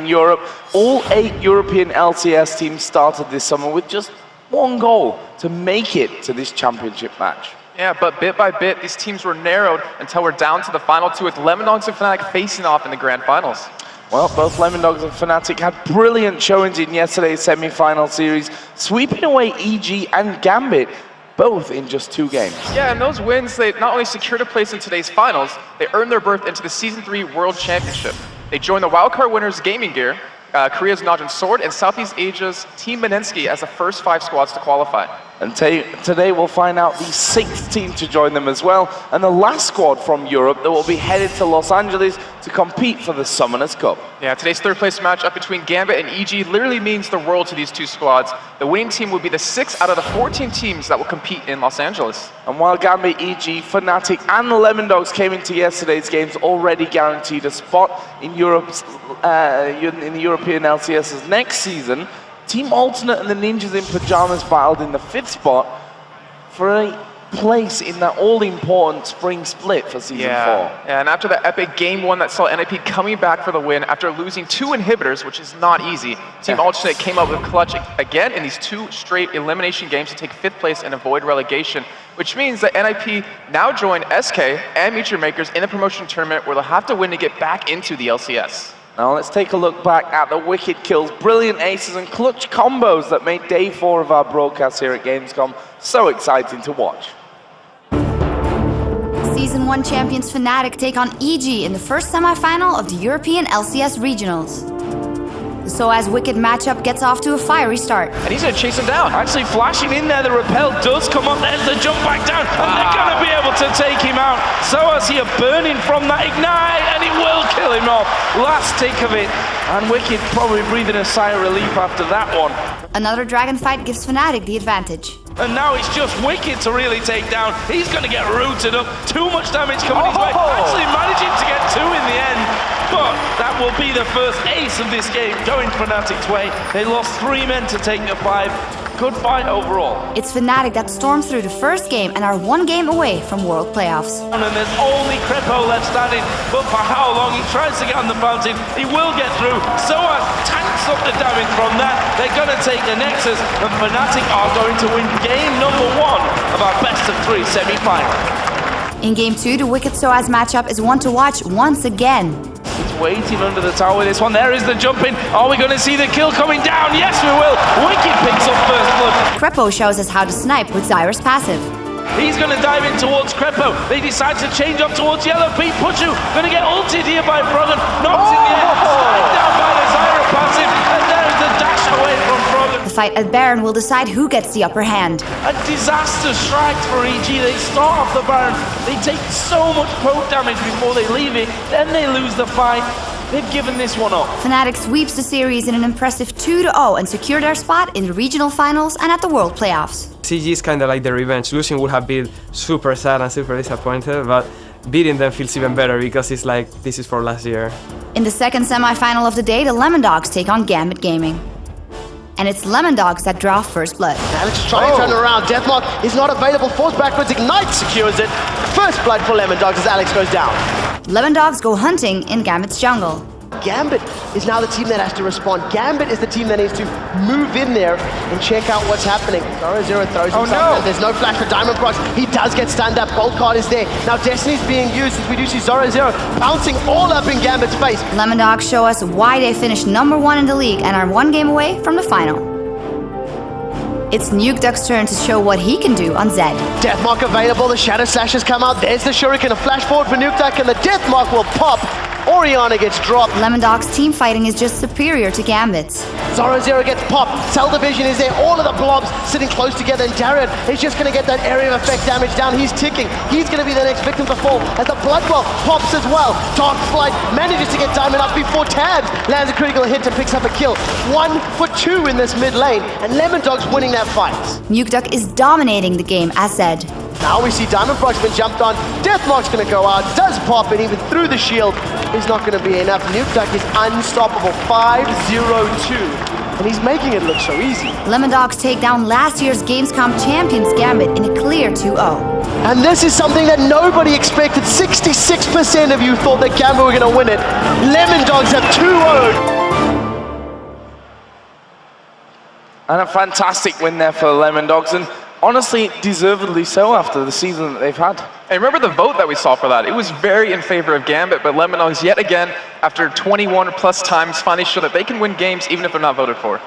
from Europe. All 8 European LCS teams started this summer with just one goal: to make it to this championship match. Yeah, but bit by bit, these teams were narrowed until we're down to the final 2 with Lemondogs and Fnatic facing off in the grand finals. Well, both Lemondogs and Fnatic had brilliant showings in yesterday's semi-final series, sweeping away EG and Gambit, both in just 2 games. Yeah, and those wins, they not only secured a place in today's finals, they earned their berth into the Season 3 World Championship. They joined the wildcard winners Gaming Gear, Korea's Najin Sword, and Southeast Asia's Team Menensky as the first 5 squads to qualify. And today we'll find out the 6th team to join them as well, and the last squad from Europe that will be headed to Los Angeles to compete for the Summoners Cup. Yeah, today's 3rd place matchup between Gambit and EG literally means the world to these 2 squads. The winning team will be the 6th out of the 14 teams that will compete in Los Angeles. And while Gambit, EG, Fnatic and the Lemondogs came into yesterday's games already guaranteed a spot in Europe's in the European LCS's next season, Team Alternate and the Ninjas in Pajamas battled in the 5th spot for a place in that all-important spring split for Season 4. Yeah, and after the epic Game 1 that saw NIP coming back for the win after losing 2 inhibitors, which is not easy, Team Alternate came up with clutch again in these 2 straight elimination games to take 5th place and avoid relegation, which means that NIP now join SK and Meteor Makers in the promotion tournament where they'll have to win to get back into the LCS. Now let's take a look back at the wicked kills, brilliant aces and clutch combos that made day 4 of our broadcast here at Gamescom so exciting to watch. Season 1 champions Fnatic take on EG in the first semi-final of the European LCS Regionals. The SOAS Wicked matchup gets off to a fiery start. And he's going to chase him down. Actually flashing in there, the repel does come up, there's the jump back down, and they're going to be able to take him out. SOAS here burning from that ignite, and it will kill him off. Last tick of it, and Wicked probably breathing a sigh of relief after that one. Another dragon fight gives Fnatic the advantage. And now it's just Wicked to really take down. He's going to get rooted up. Too much damage coming his way. Actually managing to get 2 in the end. But that will be the first ace of this game going Fnatic's way. They lost 3 men to take the 5. Good fight overall. It's Fnatic that stormed through the first game and are 1 game away from World Playoffs. And there's only Crepo left standing, but for how long? He tries to get on the fountain. He will get through. SOAS tanks up the damage from that. They're going to take the Nexus, and Fnatic are going to win game number 1 of our best of 3 semi-final. In game 2, the Wicked SOAS matchup is one to watch once again. He's waiting under the tower with this one. There is the jumping. Are we going to see the kill coming down? Yes, we will. Wicked picks up first blood. Crepo shows us how to snipe with Zyra's passive. He's going to dive in towards Crepo. They decide to change up towards Yellow. Pete Puchu going to get ulted here by Froggen. Knocks in the air. Sniped down by the Zyra passive. And there's the dash away from Froggen. The fight at Baron will decide who gets the upper hand. A disaster strike for EG. They start off the Baron. They take so much poke damage before they leave it. Then they lose the fight. They've given this one up. Fnatic sweeps the series in an impressive 2-0 and secure their spot in the regional finals and at the World Playoffs. CG is kind of like the revenge. Losing would have been super sad and super disappointed, but beating them feels even better because it's like this is for last year. In the second semi-final of the day, the Lemondogs take on Gambit Gaming. And it's Lemondogs that draw first blood. Alex is trying to turn around. Deathmark is not available. Force backwards. Ignite secures it. First blood for Lemondogs as Alex goes down. Lemondogs go hunting in Gambit's jungle. Gambit is now the team that has to respond. Gambit is the team that needs to move in there and check out what's happening. Zero throws himself. There's no flash for Diamond Prox. He does get stand up. Gold card is there. Now Destiny's being used as we do see Zoro bouncing all up in Gambit's face. Lemondogs show us why they finished number 1 in the league and are 1 game away from the final. It's Nukeduck's turn to show what he can do on Zed. Deathmark available. The Shadow Slashes come out. There's the Shuriken. A flash forward for Nukeduck and the Deathmark will pop. Oriana gets dropped. Lemondogs' team fighting is just superior to Gambit's. Zoro gets popped. Cell Division is there. All of the blobs sitting close together. And Darren is just going to get that area of effect damage down. He's ticking. He's going to be the next victim to fall as the Bloodwell pops as well. Dark Flight manages to get Diamond up before Tabs lands a critical hit and picks up a kill. 1 for 2 in this mid lane. And Lemondogs winning that fight. Nukeduck is dominating the game, as said. Now we see Diamond Prox been jumped on. Deathmark's going to go out. Does pop it even through the shield. Is not going to be enough. Nukeduck is unstoppable. 5-0-2. And he's making it look so easy. Lemondogs take down last year's Gamescom champions Gambit in a clear 2-0. And this is something that nobody expected. 66% of you thought that Gambit were going to win it. Lemondogs have 2-0'd. And a fantastic win there for the Lemon Dogs, and honestly, deservedly so after the season that they've had. And remember the vote that we saw for that. It was very in favor of Gambit, but Lemon Dogs yet again, after 21 plus times, finally show that they can win games even if they're not voted for.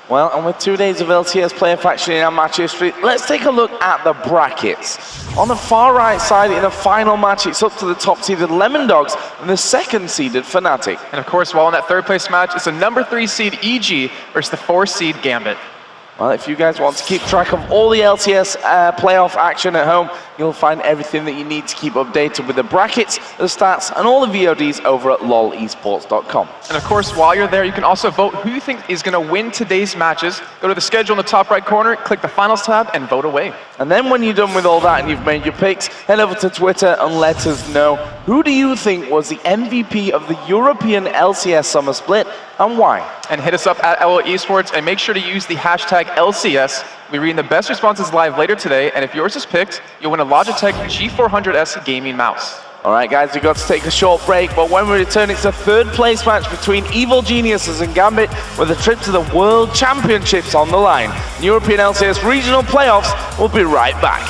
Well, and with 2 days of LCS player faction in our match history, let's take a look at the brackets. On the far right side, in the final match, it's up to the top-seeded Lemon Dogs and the second-seeded Fnatic. And of course, while in that third-place match, it's the number 3 seed EG versus the 4 seed Gambit. Well, if you guys want to keep track of all the LCS playoff action at home, you'll find everything that you need to keep updated with the brackets, the stats, and all the VODs over at lolesports.com. And of course, while you're there, you can also vote who you think is going to win today's matches. Go to the schedule in the top right corner, click the finals tab, and vote away. And then when you're done with all that and you've made your picks, head over to Twitter and let us know, who do you think was the MVP of the European LCS Summer Split and why? And hit us up at LO Esports and make sure to use the hashtag LCS. We're reading the best responses live later today, and if yours is picked, you'll win a Logitech G400S gaming mouse. All right, guys, we've got to take a short break, but when we return, it's a third-place match between Evil Genuises and Gambit with a trip to the World Championships on the line. European LCS Regional Playoffs. We'll be right back.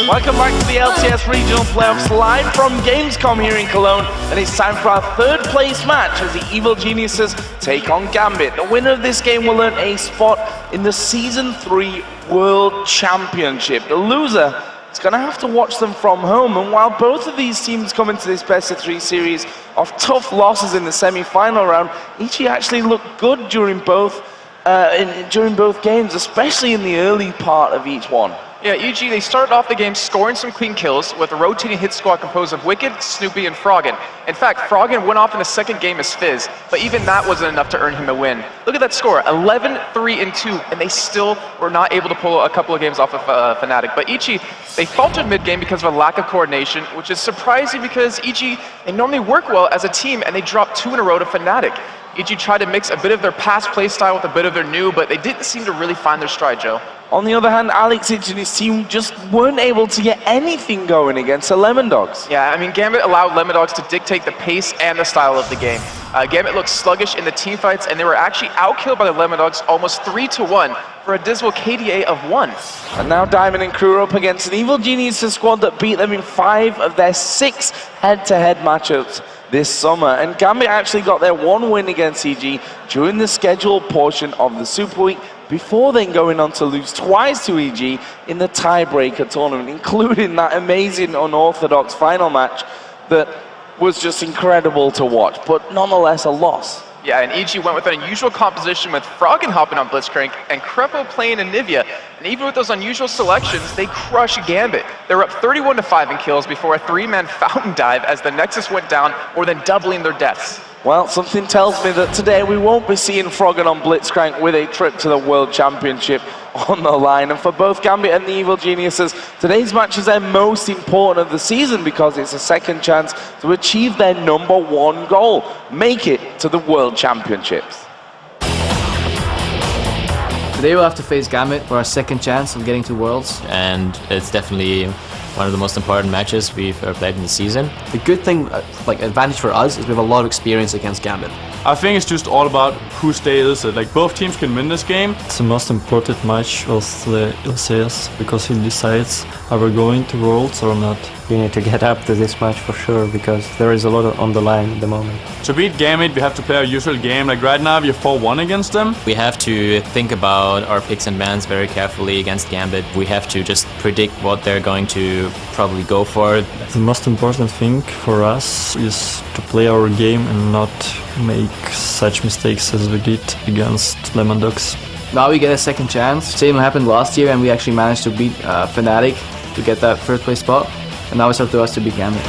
Welcome back to the LCS Regional Playoffs live from Gamescom here in Cologne, and it's time for our third place match as the Evil Geniuses take on Gambit. The winner of this game will earn a spot in the Season 3 World Championship. The loser is going to have to watch them from home, and while both of these teams come into this best-of-3 series of tough losses in the semi-final round, EG actually looked good during both games, especially in the early part of each one. Yeah, EG, they started off the game scoring some clean kills with a rotating hit squad composed of Wicked, Snoopy, and Froggen. In fact, Froggen went off in the second game as Fizz, but even that wasn't enough to earn him a win. Look at that score, 11-3-2, and they still were not able to pull a couple of games off of Fnatic. But EG, they faltered mid-game because of a lack of coordination, which is surprising because EG, they normally work well as a team, and they dropped 2 in a row to Fnatic. EG tried to mix a bit of their past play style with a bit of their new, but they didn't seem to really find their stride, Joe. On the other hand, Alex and his team just weren't able to get anything going against the Lemon Dogs. Yeah, I mean, Gambit allowed Lemon Dogs to dictate the pace and the style of the game. Gambit looked sluggish in the team fights, and they were actually outkilled by the Lemon Dogs almost 3-1 for a dismal KDA of 1. And now Diamond and crew are up against an Evil Geniuses squad that beat them in 5 of their 6 head-to-head matchups this summer. And Gambit actually got their 1 win against EG during the scheduled portion of the Super Week, before then going on to lose twice to EG in the tiebreaker tournament, including that amazing unorthodox final match that was just incredible to watch, but nonetheless a loss. Yeah, and EG went with an unusual composition with Froggen hopping on Blitzcrank and Krepo playing Anivia. And even with those unusual selections, they crushed Gambit. They were up 31-5 in kills before a 3-man fountain dive as the Nexus went down, more than doubling their deaths. Well, something tells me that today we won't be seeing Froggen on Blitzcrank with a trip to the World Championship on the line. And for both Gambit and the Evil Geniuses, today's match is their most important of the season because it's a second chance to achieve their #1 goal, make it to the World Championships. Today we'll have to face Gambit for our second chance of getting to Worlds. And it's definitely one of the most important matches we've ever played in the season. The good thing, like advantage for us, is we have a lot of experience against Gambit. I think it's just all about who stays it. Like both teams can win this game. It's the most important match of the LCS because it decides are we going to Worlds or not. You need to get up to this match for sure because there is a lot on the line at the moment. To beat Gambit, we have to play our usual game. Like right now, we're 4-1 against them. We have to think about our picks and bans very carefully against Gambit. We have to just predict what they're going to probably go for. The most important thing for us is to play our game and not make such mistakes as we did against Lemon Dogs. Now we get a second chance. Same happened last year and we actually managed to beat Fnatic to get that third place spot. And now it's up to us to beat Gambit.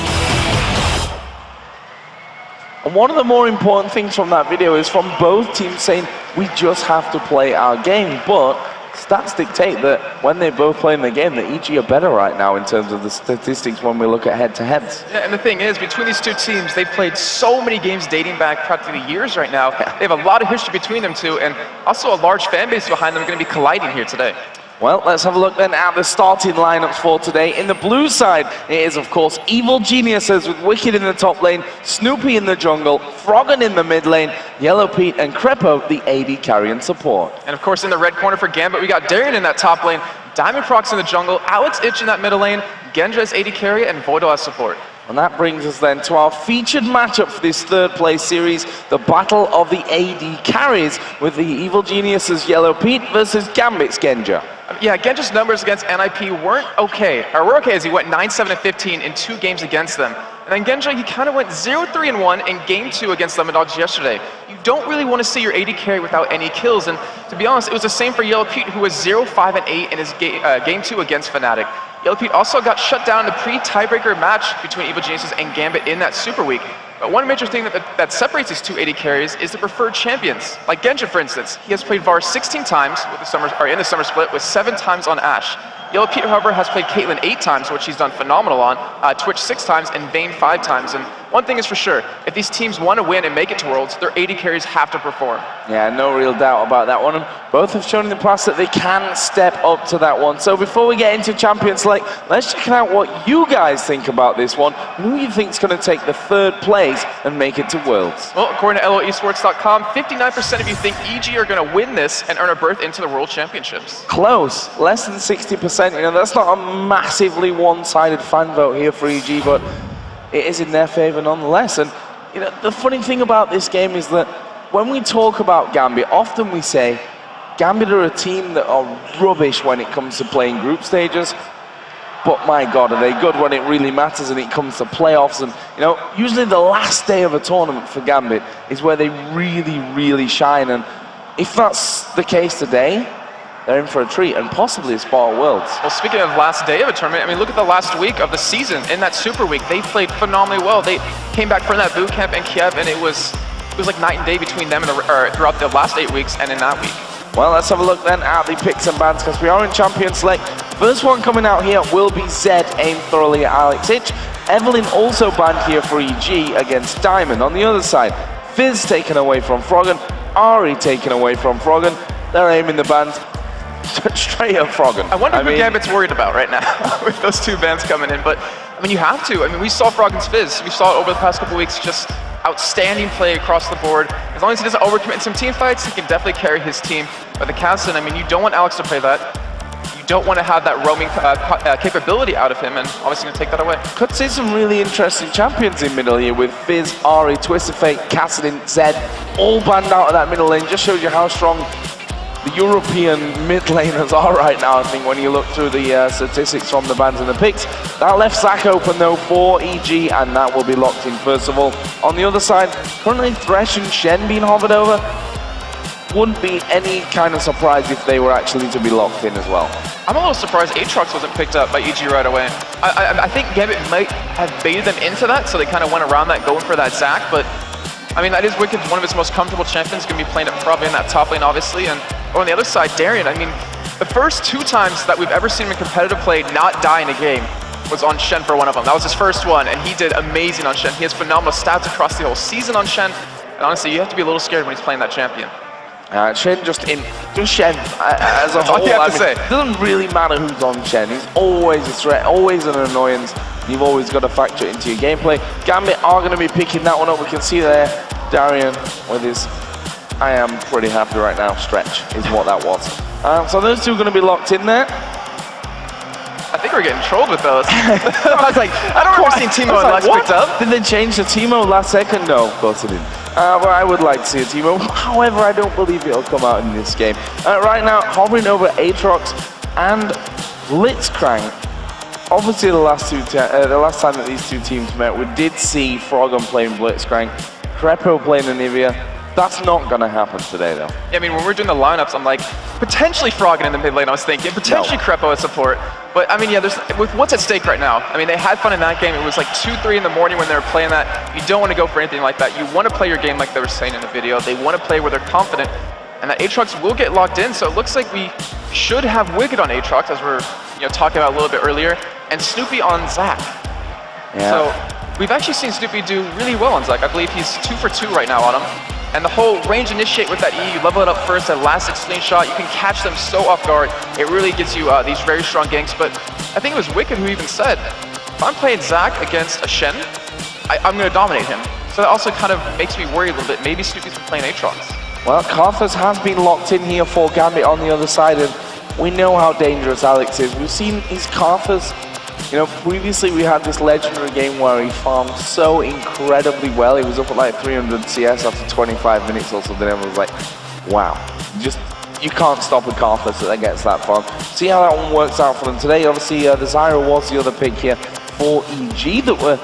And one of the more important things from that video is from both teams saying we just have to play our game, but stats dictate that when they're both playing the game, that EG are better right now in terms of the statistics when we look at head-to-heads. Yeah, and the thing is, between these two teams, they've played so many games dating back practically years right now. They have a lot of history between them two, and also a large fan base behind them going to be colliding here today. Well, let's have a look then at the starting lineups for today. In the blue side, it is, of course, Evil Geniuses with Wicked in the top lane, Snoopy in the jungle, Froggen in the mid lane, Yellow Pete and Krepo, the AD carry and support. And of course, in the red corner for Gambit, we got Darien in that top lane, Diamond Prox in the jungle, Alex Itch in that middle lane, Genja as AD carry, and Voidal as support. And that brings us then to our featured matchup for this third place series, the Battle of the AD Carries, with the Evil Geniuses Yellow Pete versus Gambit's Genja. Yeah, Genja's numbers against NIP weren't okay. Or were okay as he went 9-7-15 in 2 games against them. And then Genja, he kind of went 0-3-1 in game 2 against Lemon Dogs yesterday. You don't really want to see your AD carry without any kills. And to be honest, it was the same for Yellow Pete, who was 0-5-8 in his game 2 against Fnatic. Yellow Pete also got shut down in the pre-tiebreaker match between Evil Geniuses and Gambit in that Super Week. But one major thing that separates these two AD carries is the preferred champions. Like Genja, for instance, he has played VAR 16 times with in the summer split, with 7 times on Ashe. Yellow Pete, however, has played Caitlyn 8 times, which he's done phenomenal on, Twitch 6 times, and Vayne 5 times. And one thing is for sure, if these teams want to win and make it to Worlds, their AD carries have to perform. Yeah, no real doubt about that one. And both have shown in the past that they can step up to that one. So before we get into Champions League, let's check out what you guys think about this one. Who you think is going to take the 3rd place and make it to Worlds? Well, according to LOEsports.com, 59% of you think EG are going to win this and earn a berth into the World Championships. Close, less than 60%. You know, that's not a massively one-sided fan vote here for EG, but it is in their favor nonetheless. And you know, the funny thing about this game is that when we talk about Gambit, often we say Gambit are a team that are rubbish when it comes to playing group stages, but my God, are they good when it really matters and it comes to playoffs. And you know, usually the last day of a tournament for Gambit is where they really, really shine. And if that's the case today, they're in for a treat and possibly a spot at Worlds. Well, speaking of last day of a tournament, I mean, look at the last week of the season. In that Super Week, they played phenomenally well. They came back from that boot camp in Kiev, and it was like night and day between them and throughout the last 8 weeks and in that week. Well, let's have a look then at the picks and bans, because we are in Champions League. First one coming out here will be Zed, aimed thoroughly at Alex Hitch. Evelyn also banned here for EG against Diamond. On the other side, Fizz taken away from Froggen, Ari taken away from Froggen. They're aiming the bans straight at Froggen. I wonder who Gambit's worried about right now with those 2 bans coming in, but I mean, you have to. I mean, we saw Froggen's Fizz. We saw it over the past couple weeks, just outstanding play across the board. As long as he doesn't overcommit in some team fights, he can definitely carry his team. But the Cassin, I mean, you don't want Alex to play that. You don't want to have that roaming capability out of him, and obviously going to take that away. Could see some really interesting champions in middle here with Fizz, Ari, Twisted Fate, Cassidin, Zed, all banned out of that middle lane. Just shows you how strong the European mid laners are right now, I think, when you look through the statistics from the bans and the picks. That left Zach open though for EG, and that will be locked in first of all. On the other side, currently Thresh and Shen being hovered over. Wouldn't be any kind of surprise if they were actually to be locked in as well. I'm a little surprised Aatrox wasn't picked up by EG right away. I think Gambit might have baited them into that, so they kind of went around that, going for that Zac, but I mean, that is Wicked, one of his most comfortable champions, going to be playing it probably in that top lane, obviously. And on the other side, Darian, I mean, the first 2 times that we've ever seen him in competitive play not die in a game was on Shen for one of them. That was his first one, and he did amazing on Shen. He has phenomenal stats across the whole season on Shen, and honestly, you have to be a little scared when he's playing that champion. Shen just Shen as a whole. It doesn't really matter who's on Shen. He's always a threat, always an annoyance. You've always got to factor it into your gameplay. Gambit are going to be picking that one up. We can see there Darian with his I am pretty happy right now stretch is what that was. So those 2 are going to be locked in there. I think we're getting trolled with those. I was like, I don't remember seeing Teemo and Lex picked up. Did they change the Teemo last second? No, of course it didn't. But I would like to see a Teemo. However, I don't believe it'll come out in this game. Right now, hovering over Aatrox and Blitzcrank. Obviously, the last time that these 2 teams met, we did see Froggen playing Blitzcrank, Crepo playing Anivia. That's not going to happen today, though. Yeah, I mean, when we're doing the lineups, I'm like, potentially Froggen in the mid lane, I was thinking, potentially Crepo as support. But, I mean, yeah, with what's at stake right now, I mean, they had fun in that game. It was like 2, 3 in the morning when they were playing that. You don't want to go for anything like that. You want to play your game like they were saying in the video. They want to play where they're confident. And that Aatrox will get locked in, so it looks like we should have Wicked on Aatrox, as we're talking about a little bit earlier, and Snoopy on Zac. Yeah. So we've actually seen Snoopy do really well on Zac. I believe he's 2 for 2 right now on him. And the whole range initiate with that E, you level it up first, that last explain shot, you can catch them so off guard. It really gives you these very strong ganks. But I think it was Wicked who even said, if I'm playing Zac against a Shen, I'm going to dominate him. So that also kind of makes me worry a little bit. Maybe Snoopy's been playing Aatrox. Well, Karthus has been locked in here for Gambit on the other side, and we know how dangerous Alex is. We've seen his Karthus. Previously we had this legendary game where he farmed so incredibly well. He was up at like 300 CS after 25 minutes or something, and was like, wow. You can't stop a Karthus that gets that far. See how that one works out for them today. Obviously, the Zyra was the other pick here for EG that we're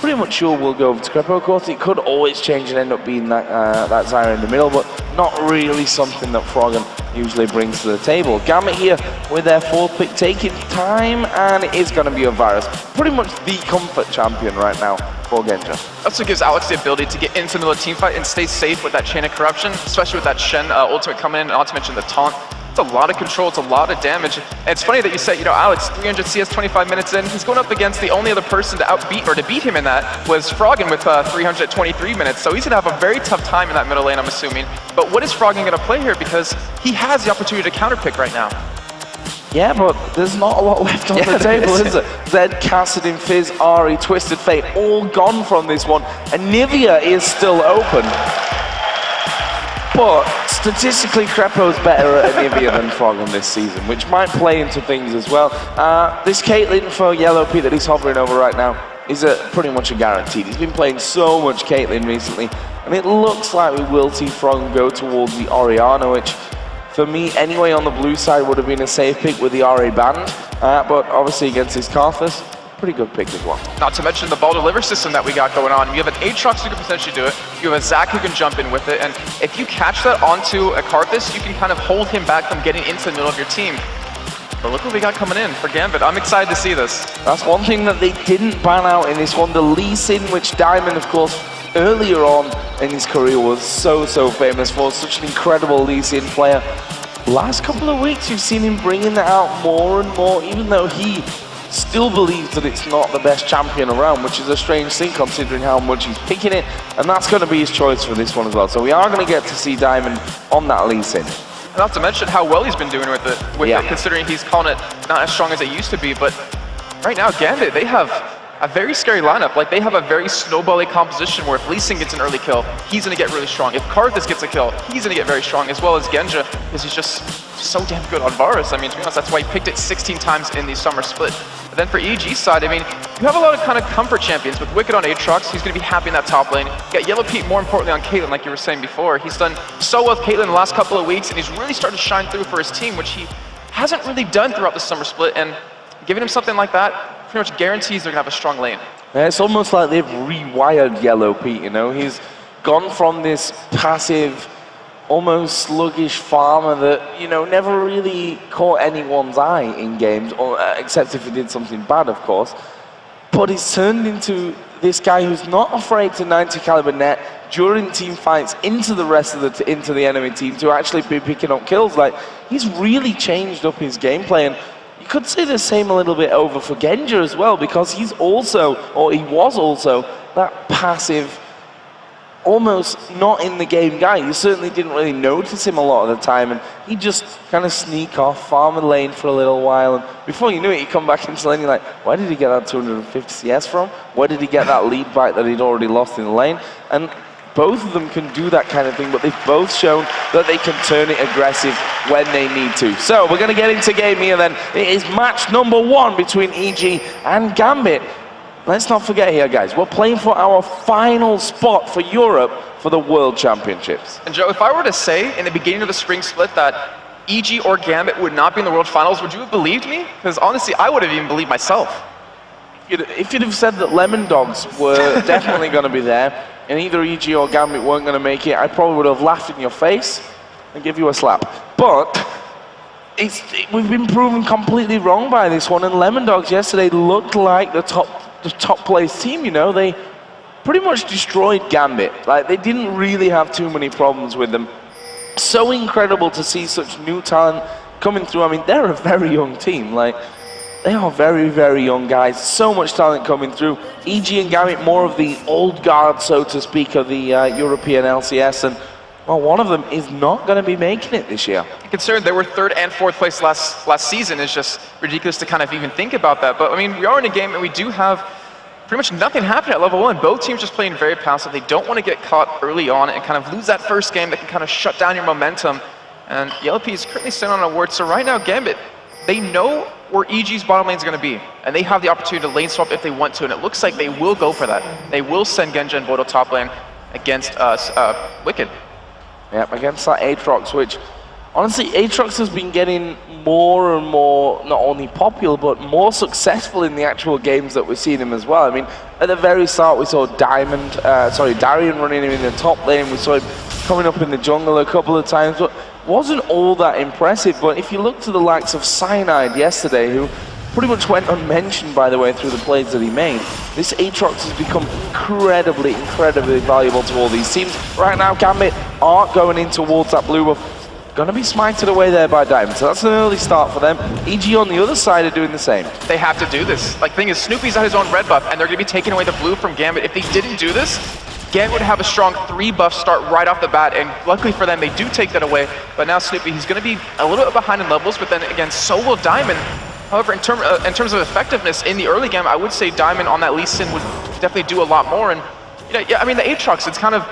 pretty much sure will go over to Crepo. Of course, it could always change and end up being that Zyra in the middle, but not really something that Froggen usually brings to the table. Gambit here with their 4th pick, taking time, and it is going to be a Virus. Pretty much the comfort champion right now for Genja. Also gives Alex the ability to get into the middle of the team fight and stay safe with that chain of corruption, especially with that Shen ultimate coming in, and not to mention the taunt. It's a lot of control, it's a lot of damage. And it's funny that you said, you know, Alex, 300 CS 25 minutes in, he's going up against the only other person to beat him in that was Froggen with 323 minutes. So he's going to have a very tough time in that middle lane, I'm assuming. But what is Froggen going to play here? Because he has the opportunity to counterpick right now. Yeah, but there's not a lot left on the table, is it? Zed, Kassadin, Fizz, Ari, Twisted Fate, all gone from this one. And Nivea is still open. But statistically, Crepo's better at Nivea than Froggen this season, which might play into things as well. This Caitlyn for Yellow P that he's hovering over right now is pretty much a guaranteed. He's been playing so much Caitlyn recently, and it looks like we will see Froggen go towards the Orianna, which for me, anyway, on the blue side would have been a safe pick with the RA banned, but obviously against his Karthus, pretty good pick as well. Not to mention the ball deliver system that we got going on. You have an Aatrox who can potentially do it, you have a Zac who can jump in with it, and if you catch that onto a Karthus, you can kind of hold him back from getting into the middle of your team. But look what we got coming in for Gambit. I'm excited to see this. That's one thing that they didn't ban out in this one, the Lee Sin, which Diamond, of course, earlier on in his career was so famous for. Such an incredible Lee Sin player. Last couple of weeks, you've seen him bringing that out more and more, even though he still believes that it's not the best champion around, which is a strange thing considering how much he's picking it, and that's going to be his choice for this one as well. So we are going to get to see Diamond on that Lee Sin. Not to mention how well he's been doing with it, considering he's calling it not as strong as it used to be, but right now, Gambit, they have a very scary lineup. Like, they have a very snowbally composition where if Lee Sin gets an early kill, he's going to get really strong. If Karthus gets a kill, he's going to get very strong, as well as Genja, because he's just so damn good on Varus. I mean, to be honest, that's why he picked it 16 times in the summer split. But then for EG's side, I mean, you have a lot of kind of comfort champions. With Wicked on Aatrox, he's going to be happy in that top lane. You got Yellow Pete, more importantly, on Caitlyn, like you were saying before. He's done so well with Caitlyn the last couple of weeks, and he's really started to shine through for his team, which he hasn't really done throughout the summer split. And giving him something like that pretty much guarantees they're going to have a strong lane. Yeah, it's almost like they've rewired Yellow Pete, you know? He's gone from this passive, almost sluggish farmer that, you know, never really caught anyone's eye in games, or, except if he did something bad, of course. But he's turned into this guy who's not afraid to 90 caliber net during team fights into the rest of the enemy team to actually be picking up kills. Like, he's really changed up his gameplay, and you could say the same a little bit over for Genja as well, because he's also, or he was also, that passive, almost not in the game guy. You certainly didn't really notice him a lot of the time, and he'd just kind of sneak off, farm the lane for a little while, and before you knew it, he'd come back into the lane, you're like, where did he get that 250 CS from? Where did he get that lead bite that he'd already lost in the lane? And both of them can do that kind of thing, but they've both shown that they can turn it aggressive when they need to. So we're going to get into game here then. It is match number 1 between EG and Gambit. Let's not forget here, guys, we're playing for our final spot for Europe for the World Championships. And Joe, if I were to say in the beginning of the spring split that EG or Gambit would not be in the World Finals, would you have believed me? Because honestly, I would have even believed myself. If you'd have said that Lemon Dogs were definitely going to be there, and either EG or Gambit weren't going to make it, I probably would have laughed in your face and give you a slap. But we've been proven completely wrong by this one, and Lemon Dogs yesterday looked like the top place team, you know. They pretty much destroyed Gambit. Like, they didn't really have too many problems with them. So incredible to see such new talent coming through. I mean, they're a very young team. Like, they are very young guys. So much talent coming through. EG and Gambit, more of the old guard, so to speak, of the European LCS. And, well, one of them is not going to be making it this year. Considering they were 3rd and 4th place last season, is just ridiculous to kind of even think about that. But, I mean, we are in a game and we do have pretty much nothing happening at level 1. Both teams just playing very passive. They don't want to get caught early on and kind of lose that first game that can kind of shut down your momentum. And Yellow P is currently sitting on a ward. So right now, Gambit, they know where EG's bottom lane is going to be, and they have the opportunity to lane swap if they want to, and it looks like they will go for that. They will send Genja and Voidal top lane against Wicked. Yep, against that Aatrox, which, honestly, Aatrox has been getting more and more, not only popular, but more successful in the actual games that we're seeing him as well. I mean, at the very start, we saw Darian running him in the top lane. We saw him coming up in the jungle a couple of times, but wasn't all that impressive. But if you look to the likes of Cyanide yesterday, who pretty much went unmentioned, by the way, through the plays that he made, this Aatrox has become incredibly valuable to all these teams. Right now, Gambit are going in towards that blue buff. Gonna be smited away there by Diamond, so that's an early start for them. EG on the other side are doing the same. They have to do this. Like, thing is, Snoopy's at his own red buff, and they're gonna be taking away the blue from Gambit. If they didn't do this, Gambit would have a strong 3 buff start right off the bat, and luckily for them, they do take that away. But now Snoopy, he's gonna be a little bit behind in levels, but then again, so will Diamond. However, in terms of effectiveness in the early game, I would say Diamond on that Lee Sin would definitely do a lot more. And you know, yeah, I mean, the Aatrox, it's kind of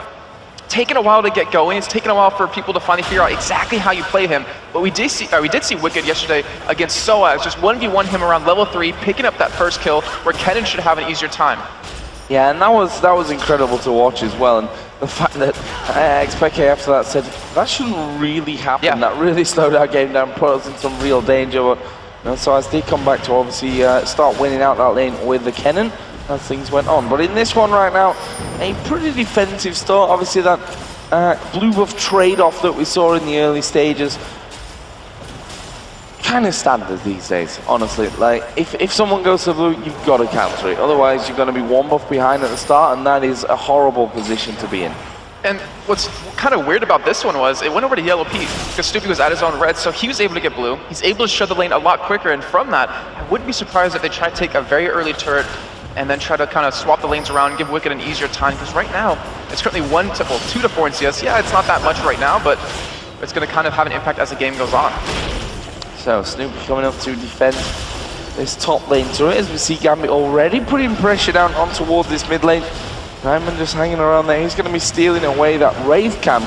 taken a while to get going. It's taken a while for people to finally figure out exactly how you play him. But we did see Wicked yesterday against Soaz, just 1v1 him around level 3, picking up that first kill, where Kennen should have an easier time. Yeah, and that was incredible to watch as well. And the fact that XPK after that said, that shouldn't really happen. Yeah. That really slowed our game down, put us in some real danger. But you know, Soaz did come back to obviously start winning out that lane with the Kennen as things went on. But in this one right now, a pretty defensive start. Obviously that blue buff trade-off that we saw in the early stages, kind of standard these days, honestly. Like, if someone goes to blue, you've got to counter it. Otherwise, you're going to be 1 buff behind at the start, and that is a horrible position to be in. And what's kind of weird about this one was, it went over to Yellow Pete, because Snoopy was at his own red, so he was able to get blue. He's able to shut the lane a lot quicker, and from that, I wouldn't be surprised if they try to take a very early turret, and then try to kind of swap the lanes around and give Wicked an easier time, because right now, it's currently 2 to 4 in CS. Yeah, it's not that much right now, but it's going to kind of have an impact as the game goes on. So Snoopy coming up to defend this top lane turret, as we see Gambit already putting pressure down on towards this mid lane. Diamond just hanging around there. He's going to be stealing away that Wraith camp.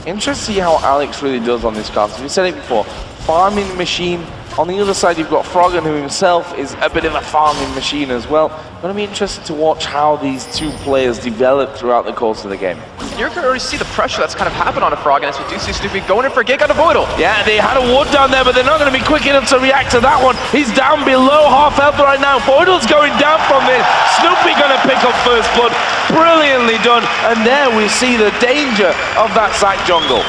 Interesting to see how Alex really does on this card. We said it before, farming machine. On the other side, you've got Froggen, who himself is a bit of a farming machine as well. Going to be interesting to watch how these two players develop throughout the course of the game. You can already see the pressure that's kind of happened on a Froggen, as we do see Snoopy going in for a gig on a Voidal. Yeah, they had a ward down there, but they're not going to be quick enough to react to that one. He's down below half health right now. Voidal's going down from this. Snoopy going to pick up first blood. Brilliantly done. And there we see the danger of that Zac jungle.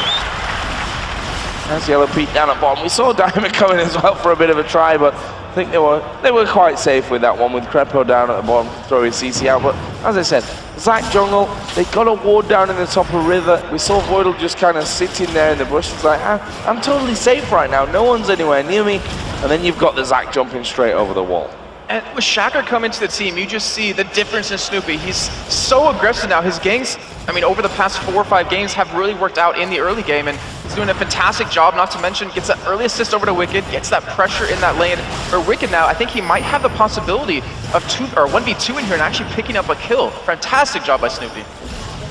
That's Yellow Pete down at bottom. We saw Diamond coming as well for a bit of a try, but I think they were quite safe with that one, with Crepo down at the bottom to throw his CC out. But as I said, Zac jungle, they got a ward down in the top of river. We saw Voidal just kind of sitting there in the bush. It's like, I'm totally safe right now. No one's anywhere near me. And then you've got the Zac jumping straight over the wall. And with Shacker coming to the team, you just see the difference in Snoopy. He's so aggressive now. His ganks, I mean, over the past 4 or 5 games have really worked out in the early game, and he's doing a fantastic job, not to mention gets that early assist over to Wicked, gets that pressure in that lane. For Wicked now, I think he might have the possibility of 1v2 in here and actually picking up a kill. Fantastic job by Snoopy.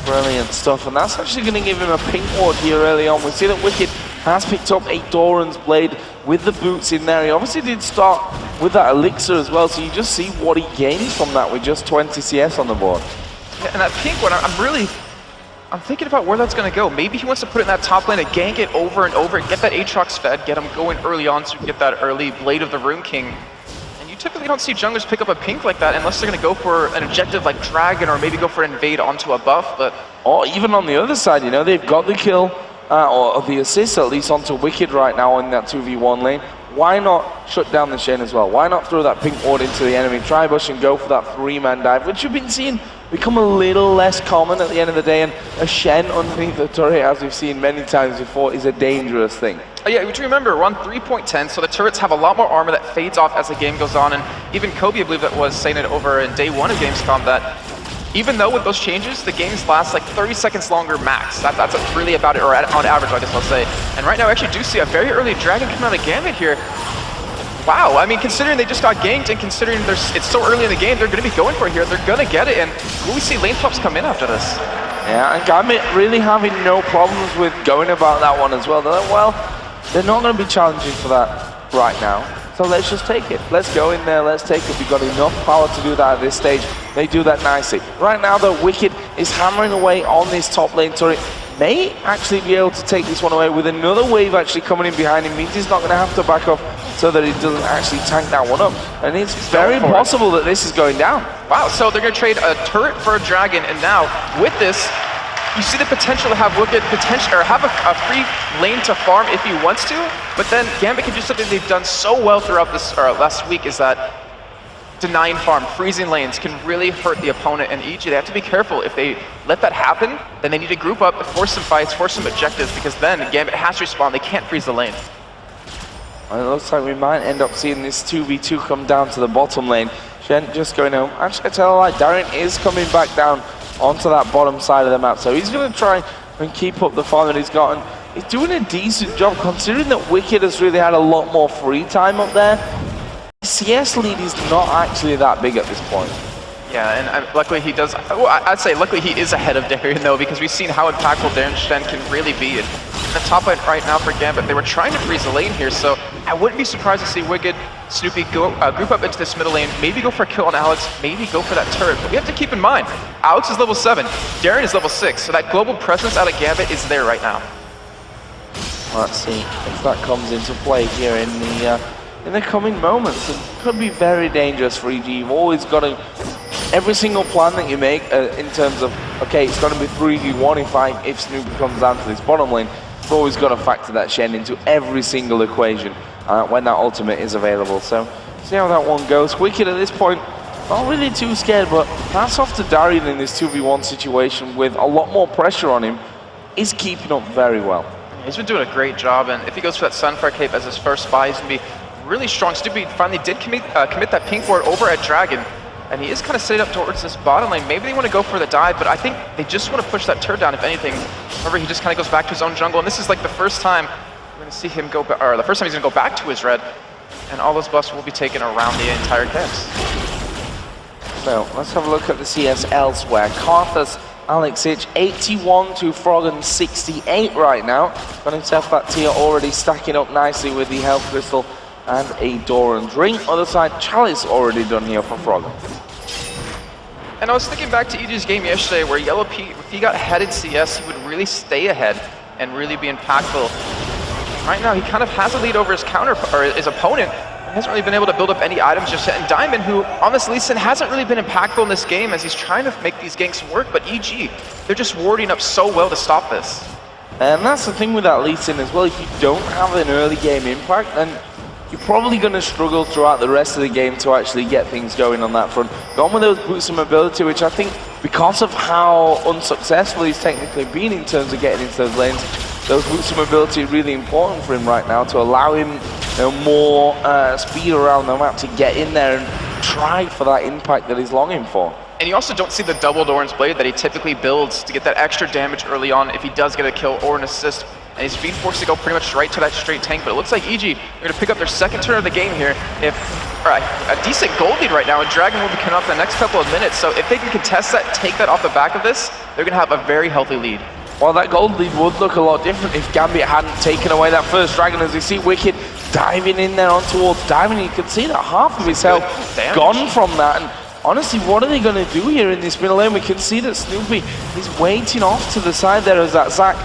Brilliant stuff, and that's actually going to give him a pink ward here early on. We see that Wicked has picked up a Doran's Blade with the boots in there. He obviously did start with that elixir as well, so you just see what he gains from that with just 20 CS on the board. Yeah, and that pink one, I'm thinking about where that's going to go. Maybe he wants to put it in that top lane and gank it over and over, get that Aatrox fed, get him going early on to get that early Blade of the Rune King. And you typically don't see junglers pick up a pink like that unless they're going to go for an objective like Dragon, or maybe go for an invade onto a buff. But or even on the other side, you know, they've got the kill, or the assist at least onto Wicked right now in that 2v1 lane. Why not shut down the Shen as well? Why not throw that pink ward into the enemy, try bush and go for that 3-man dive, which you've been seeing become a little less common at the end of the day, and a Shen underneath the turret, as we've seen many times before, is a dangerous thing. Oh yeah, to remember, we're on 3.10, so the turrets have a lot more armor that fades off as the game goes on, and even Kobe, I believe that was saying it over in day 1 of Gamescom, that even though with those changes, the games last like 30 seconds longer max. That's really about it, or on average, I guess I'll say. And right now, I actually do see a very early Dragon coming out of Gambit here. Wow, I mean, considering they just got ganked, and considering it's so early in the game, they're going to be going for it here. They're going to get it, and will we see lane pops come in after this? Yeah, and Gambit really having no problems with going about that one as well. They're like, well, they're not going to be challenging for that right now, so let's just take it. Let's go in there, let's take it. We've got enough power to do that at this stage. They do that nicely. Right now, though, Wicked is hammering away on this top lane turret. May actually be able to take this one away with another wave actually coming in behind him. Means he's not going to have to back up so that he doesn't actually tank that one up. And it's very possible that this is going down. Wow, so they're going to trade a turret for a Dragon, and now with this, you see the potential to have Wicked have a free lane to farm if he wants to, but then Gambit can do something they've done so well throughout this last week, is that denying farm, freezing lanes can really hurt the opponent, and EG, they have to be careful. If they let that happen, then they need to group up, force some fights, force some objectives, because then Gambit has to respawn, they can't freeze the lane. Well, it looks like we might end up seeing this 2v2 come down to the bottom lane. Shen just going home. Actually, I tell a lie, Darren is coming back down onto that bottom side of the map, so he's going to try and keep up the farm that he's got, and he's doing a decent job, considering that Wicked has really had a lot more free time up there. CS lead is not actually that big at this point. Yeah, and luckily he does, well, I'd say luckily he is ahead of Darren though, because we've seen how impactful Darren Shen can really be. And in the top lane right now for Gambit, they were trying to freeze the lane here, so I wouldn't be surprised to see Wicked, Snoopy go, group up into this middle lane, maybe go for a kill on Alex, maybe go for that turret. But we have to keep in mind, Alex is level 7, Darren is level 6, so that global presence out of Gambit is there right now. Let's see if that comes into play here in the coming moments. It could be very dangerous for EG. You've always got to, every single plan that you make in terms of, okay, it's going to be 3v1 if Snoopy comes down to this bottom lane, you've always got to factor that Shen into every single equation when that ultimate is available. So, see how that one goes. Wicked at this point, not really too scared, but hats off to Darian in this 2v1 situation with a lot more pressure on him. He's keeping up very well. He's been doing a great job, and if he goes for that Sunfire Cape as his first spy, he's going to be really strong. Snoopy finally did commit that pink ward over at Dragon, and he is kind of setting up towards this bottom lane. Maybe they want to go for the dive, but I think they just want to push that turret down, if anything. Remember, he just kind of goes back to his own jungle, and this is like the first time we're going to see him go, or the first time he's going to go back to his red, and all those buffs will be taken around the entire camps. So, let's have a look at the CS elsewhere. Karthus, Alex Hitch, 81 to Froggen 68 right now. Got himself that tier already stacking up nicely with the Health Crystal and a Doran's Ring. Other side, Chalice already done here for Froggen. And I was thinking back to EG's game yesterday where Yellow Pete, if he got ahead in CS, he would really stay ahead and really be impactful. Right now, he kind of has a lead over his his opponent. He hasn't really been able to build up any items just yet. And Diamond, who on this Lee Sin hasn't really been impactful in this game as he's trying to make these ganks work, but EG, they're just warding up so well to stop this. And that's the thing with that Lee Sin as well. If you don't have an early game impact, then you're probably going to struggle throughout the rest of the game to actually get things going on that front. Gone with those boots of mobility, which I think, because of how unsuccessful he's technically been in terms of getting into those lanes, those boots of mobility are really important for him right now to allow him more speed around the map to get in there and try for that impact that he's longing for. And you also don't see the double Doran's Blade that he typically builds to get that extra damage early on if he does get a kill or an assist. And he's being forced to go pretty much right to that straight tank, but it looks like EG are going to pick up their second turn of the game here. If a decent gold lead right now, and Dragon will be coming up in the next couple of minutes, so if they can contest that, take that off the back of this, they're going to have a very healthy lead. Well, that gold lead would look a lot different if Gambit hadn't taken away that first Dragon. As you see Wicked diving in there on towards Diamond, you can see that half of his health gone from that. And honestly, what are they going to do here in this middle lane? We can see that Snoopy is waiting off to the side there as that Zac,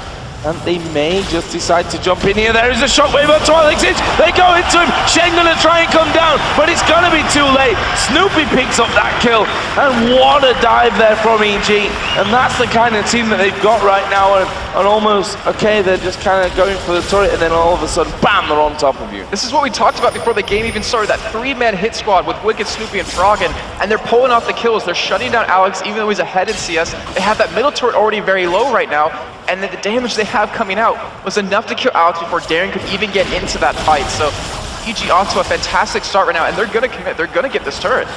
and they may just decide to jump in here. There is a shockwave onto Alex Hitch. They go into him. Shen gonna try and come down, but it's gonna be too late. Snoopy picks up that kill, and what a dive there from EG. And that's the kind of team that they've got right now, and almost, okay, they're just kind of going for the turret, and then all of a sudden, bam, they're on top of you. This is what we talked about before the game even started, that three-man hit squad with Wicked, Snoopy, and Froggen, and they're pulling off the kills. They're shutting down Alex, even though he's ahead in CS. They have that middle turret already very low right now, and then the damage they have coming out was enough to kill Alex before Darren could even get into that fight. So EG off to a fantastic start right now, and they're going to commit. They're going to get this turret.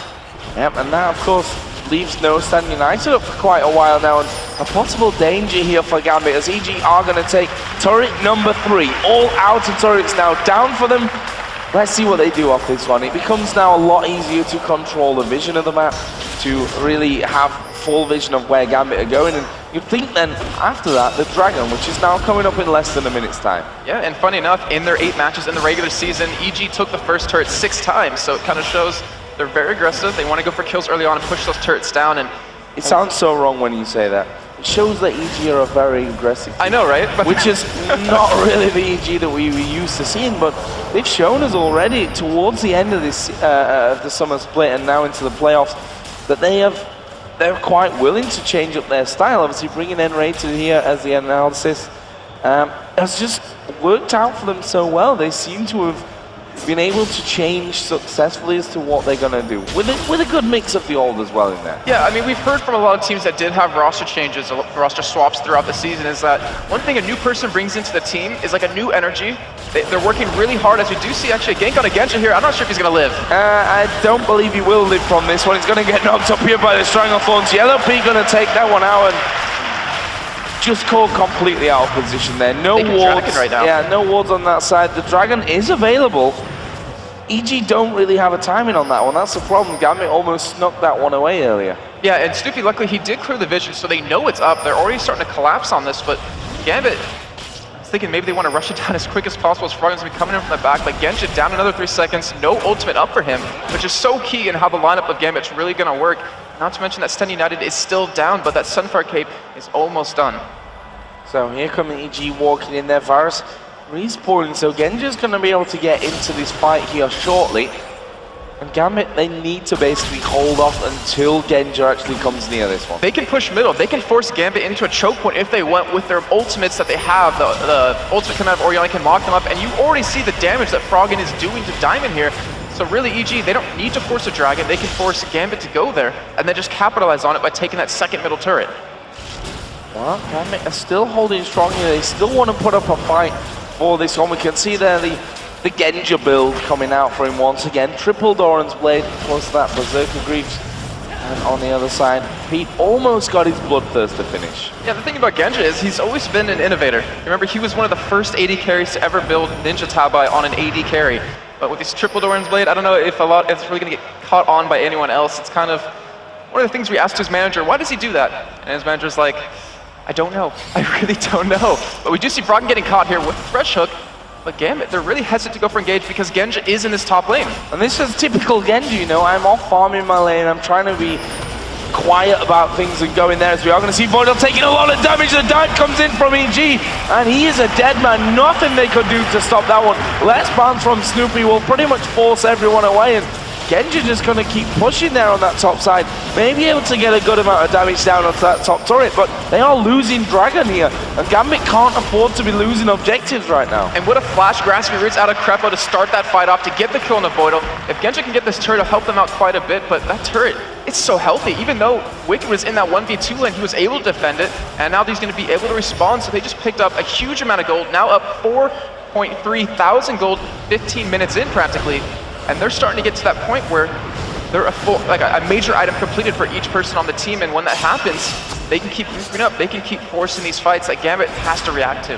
Yep, and that, of course, leaves No Stand United up for quite a while now, and a possible danger here for Gambit, as EG are going to take turret number 3. All outer turrets now down for them. Let's see what they do off this one. It becomes now a lot easier to control the vision of the map, to really have full vision of where Gambit are going, and you'd think then after that the Dragon, which is now coming up in less than a minute's time. Yeah, and funny enough, in their 8 matches in the regular season, EG took the first turret 6 times, so it kind of shows they're very aggressive. They want to go for kills early on and push those turrets down. And it sounds so wrong when you say that. It shows that EG are a very aggressive team. I know, right? But which is not really the EG that we were used to seeing, but they've shown us already towards the end of this the summer split and now into the playoffs that they're quite willing to change up their style. Obviously bringing N-Rated here as the analysis has just worked out for them so well. They seem to have been able to change successfully as to what they're going to do, with a good mix of the old as well in there. Yeah, I mean, we've heard from a lot of teams that did have roster changes, roster swaps throughout the season, is that one thing a new person brings into the team is like a new energy. They're working really hard, as we do see actually a gank on a Genja here. I'm not sure if he's going to live. I don't believe he will live from this one. He's going to get knocked up here by the Stranglethorns. Yellow P going to take that one out and just caught completely out of position there. No wards right now. Yeah, no wards on that side. The Dragon is available. EG don't really have a timing on that one. That's the problem. Gambit almost snuck that one away earlier. Yeah, and Snoopy, luckily he did clear the vision, so they know it's up. They're already starting to collapse on this, but Gambit, I was thinking maybe they want to rush it down as quick as possible. Froggen's going to be coming in from the back, but Genja down another 3 seconds. No ultimate up for him, which is so key in how the lineup of Gambit's really going to work. Not to mention that Stun United is still down, but that Sunfire Cape is almost done. So here coming EG walking in there. Varus respawning, so Genja's going to be able to get into this fight here shortly. And Gambit, they need to basically hold off until Genja actually comes near this one. They can push middle. They can force Gambit into a choke point if they want with their ultimates that they have. The ultimate coming out of Orion can lock them up, and you already see the damage that Froggen is doing to Diamond here. So really, EG, they don't need to force a Dragon. They can force Gambit to go there, and then just capitalize on it by taking that second middle turret. Well, Gambit are still holding strong here. They still want to put up a fight for this one. We can see there the Genja build coming out for him once again. Triple Doran's Blade plus that Berserker Greaves. And on the other side, Pete almost got his Bloodthirster finish. Yeah, the thing about Genja is he's always been an innovator. Remember, he was one of the first AD carries to ever build Ninja Tabai on an AD carry. But with this Triple Doran's Blade, I don't know if it's really going to get caught on by anyone else. It's kind of one of the things we asked his manager, why does he do that? And his manager's like, I don't know. I really don't know. But we do see Froggen getting caught here with the Fresh Hook. But Gambit, they're really hesitant to go for engage because Genja is in this top lane. And this is typical Genja, you know. I'm off farming my lane. I'm trying to be quiet about things and go in there, as we are going to see Voidal taking a lot of damage. The dive comes in from EG, and he is a dead man. Nothing they could do to stop that one. Less bounce from Snoopy will pretty much force everyone away, and Genja just going to keep pushing there on that top side. Maybe able to get a good amount of damage down onto that top turret, but they are losing Dragon here, and Gambit can't afford to be losing objectives right now. And what a flash Grasping Roots out of Crepo to start that fight off to get the kill on the Voidal. If Genja can get this turret, it'll help them out quite a bit, but that turret, it's so healthy. Even though Wicked was in that 1v2 lane, he was able to defend it, and now he's going to be able to respond, so they just picked up a huge amount of gold, now up 4.3 thousand gold, 15 minutes in practically. And they're starting to get to that point where they're a major item completed for each person on the team, and when that happens, they can keep moving up, they can keep forcing these fights that Gambit has to react to.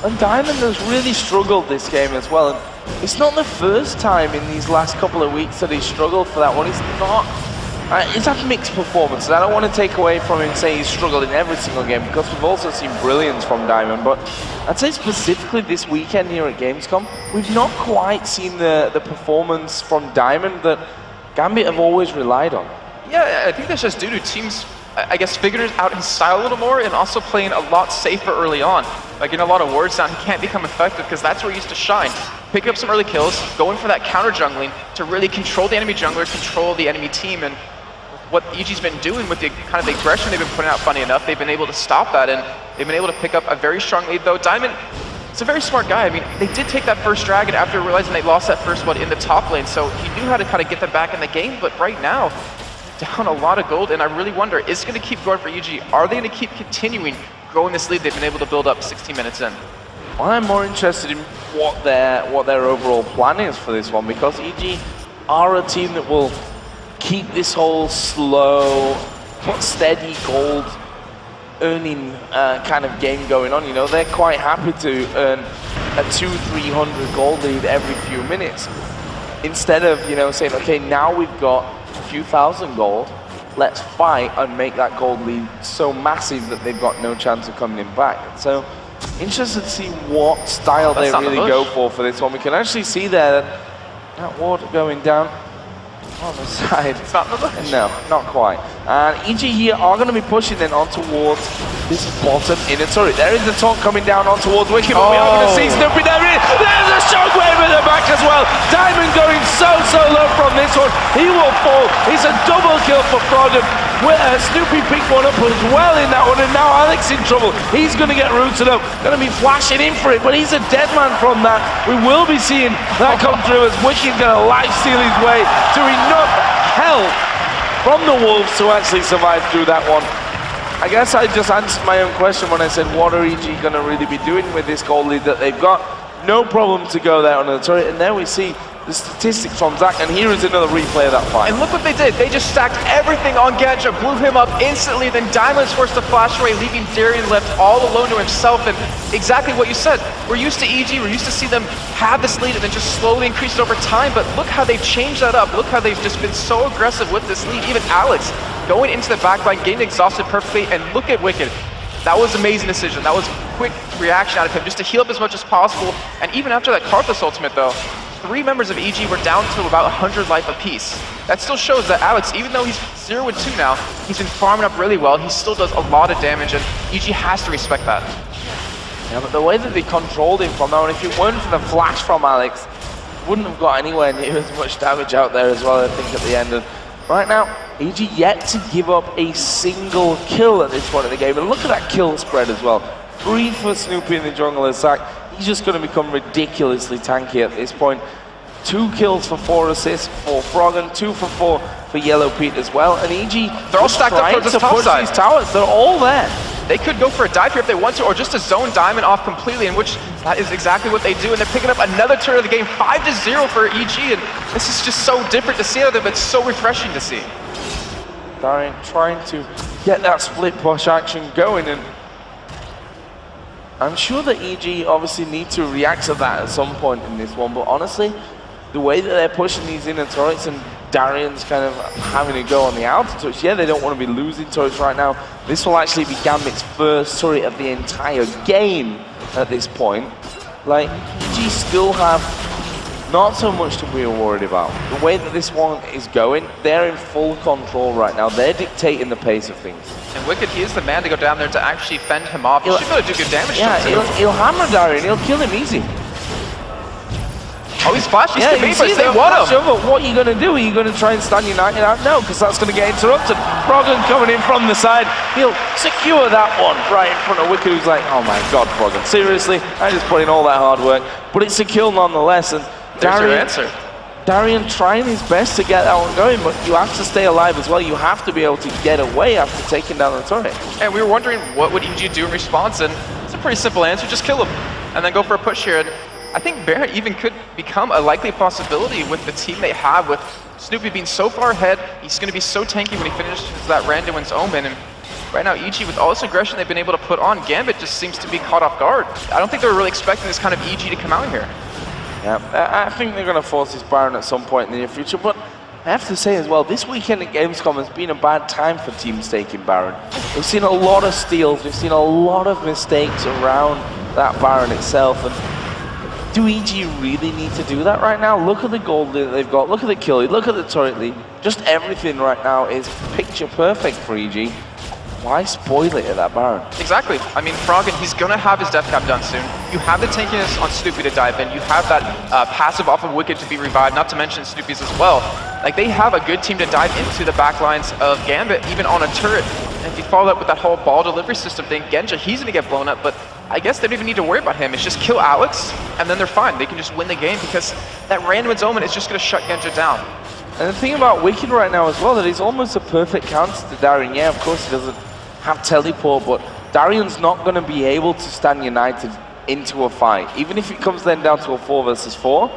And Diamond has really struggled this game as well, and it's not the first time in these last couple of weeks that he's struggled for that one. It's not. He's had mixed performances. I don't want to take away from him saying he's struggled in every single game, because we've also seen brilliance from Diamond, but I'd say specifically this weekend here at Gamescom, we've not quite seen the performance from Diamond that Gambit have always relied on. Yeah, I think that's just due to teams, I guess, figuring out his style a little more and also playing a lot safer early on. Like, getting a lot of wards down, he can't become effective because that's where he used to shine. Picking up some early kills, going for that counter jungling to really control the enemy jungler, control the enemy team, and what EG's been doing with the kind of the aggression they've been putting out, funny enough, they've been able to stop that, and they've been able to pick up a very strong lead, though. Diamond is a very smart guy. I mean, they did take that first dragon after realizing they lost that first one in the top lane, so he knew how to kind of get them back in the game, but right now, down a lot of gold, and I really wonder, is it going to keep going for EG? Are they going to keep continuing growing this lead they've been able to build up 16 minutes in? Well, I'm more interested in what their overall plan is for this one, because EG are a team that will keep this whole slow, but steady gold earning kind of game going on. You know, they're quite happy to earn a 200-300 gold lead every few minutes, instead of, you know, saying, okay, now we've got a few thousand gold, let's fight and make that gold lead so massive that they've got no chance of coming in back. So interested to see what style they really go for this one. We can actually see there that ward going down on the side. It's not the bush. No, not quite. And EG here are going to be pushing then on towards this bottom inner turret. There is the taunt coming down on towards Wicked, but we are going to see Snoopy there. There's a shockwave in the back as well. Diamond going so low from this this one. He will fall. It's a double kill for Froggen. Snoopy picked one up as well in that one, and now Alex in trouble. He's going to get rooted up. Going to be flashing in for it, but he's a dead man from that. We will be seeing that come through as Wicked going to life-steal his way to enough help from the Wolves to actually survive through that one. I guess I just answered my own question when I said, what are EG going to really be doing with this goal lead that they've got? No problem to go there on the turret, and there we see the statistics from Zach, and here is another replay of that fight. And look what they did. They just stacked everything on Ganja, blew him up instantly, then Diamond's forced to flash away, leaving Darian left all alone to himself, and exactly what you said. We're used to EG, we're used to see them have this lead and then just slowly increase it over time, but look how they've changed that up. Look how they've just been so aggressive with this lead. Even Alex going into the backline, getting exhausted perfectly, and look at Wicked. That was an amazing decision. That was quick reaction out of him just to heal up as much as possible. And even after that Karthus ultimate though, 3 members of EG were down to about 100 life apiece. That still shows that Alex, even though he's 0-2 now, he's been farming up really well. He still does a lot of damage, and EG has to respect that. Yeah, but the way that they controlled him from now, and if it weren't for the flash from Alex, wouldn't have got anywhere near as much damage out there as well, I think, at the end. And right now, EG yet to give up a single kill at this point in the game. And look at that kill spread as well. 3 for Snoopy in the jungle as Zach. He's just going to become ridiculously tanky at this point. 2 kills for 4 assists for Froggen, 2 for 4 for Yellow Pete as well. And EG, they're all stacked up towards the top side. These towers, they're all there. They could go for a dive here if they want to, or just to zone Diamond off completely, in which that is exactly what they do. And they're picking up another turn of the game, 5-0 for EG. And this is just so different to see out of them, but so refreshing to see. Darian trying to get that split push action going, and I'm sure that EG obviously need to react to that at some point in this one, but honestly, the way that they're pushing these inner turrets and Darian's kind of having to go on the outer turrets, yeah, they don't want to be losing turrets right now. This will actually be Gambit's first turret of the entire game at this point. Like, EG still have not so much to be worried about. The way that this one is going, they're in full control right now. They're dictating the pace of things. And Wicked, he is the man to go down there to actually fend him off. He should be able to do good damage to him. He'll hammer Darian, he'll kill him easy. Oh, he's flashing, yeah, he's they want him. But what are you going to do? Are you going to try and stand United out? No, because that's going to get interrupted. Froggen coming in from the side. He'll secure that one right in front of Wicked, who's like, oh my god, Froggen. Seriously? I just put in all that hard work. But it's a kill nonetheless. And Darian trying his best to get that one going, but you have to stay alive as well. You have to be able to get away after taking down the turret. And we were wondering what would EG do in response, and it's a pretty simple answer, just kill him. And then go for a push here. And I think Barrett even could become a likely possibility with the team they have, with Snoopy being so far ahead. He's going to be so tanky when he finishes that Randuin's Omen. And right now, EG, with all this aggression they've been able to put on, Gambit just seems to be caught off guard. I don't think they were really expecting this kind of EG to come out here. Yeah, I think they're going to force this Baron at some point in the near future, but I have to say as well, this weekend at Gamescom has been a bad time for teams taking Baron. We've seen a lot of steals, we've seen a lot of mistakes around that Baron itself, and do EG really need to do that right now? Look at the gold that they've got, look at the kill lead, look at the turret lead. Just everything right now is picture perfect for EG. Why spoil it at that Baron? Exactly. I mean, Froggen, he's going to have his death cap done soon. You have the tankiness on Snoopy to dive in. You have that passive off of Wicked to be revived, not to mention Snoopy's as well. Like, they have a good team to dive into the backlines of Gambit, even on a turret. And if you follow up with that whole ball delivery system thing, Genja, he's going to get blown up, but I guess they don't even need to worry about him. It's just kill Alex, and then they're fine. They can just win the game because that Randuin's Omen is just going to shut Genja down. And the thing about Wicked right now as well, that he's almost a perfect counter to Darian. Yeah, of course he doesn't have teleport, but Darian's not going to be able to stand United into a fight. Even if it comes then down to a 4 versus 4,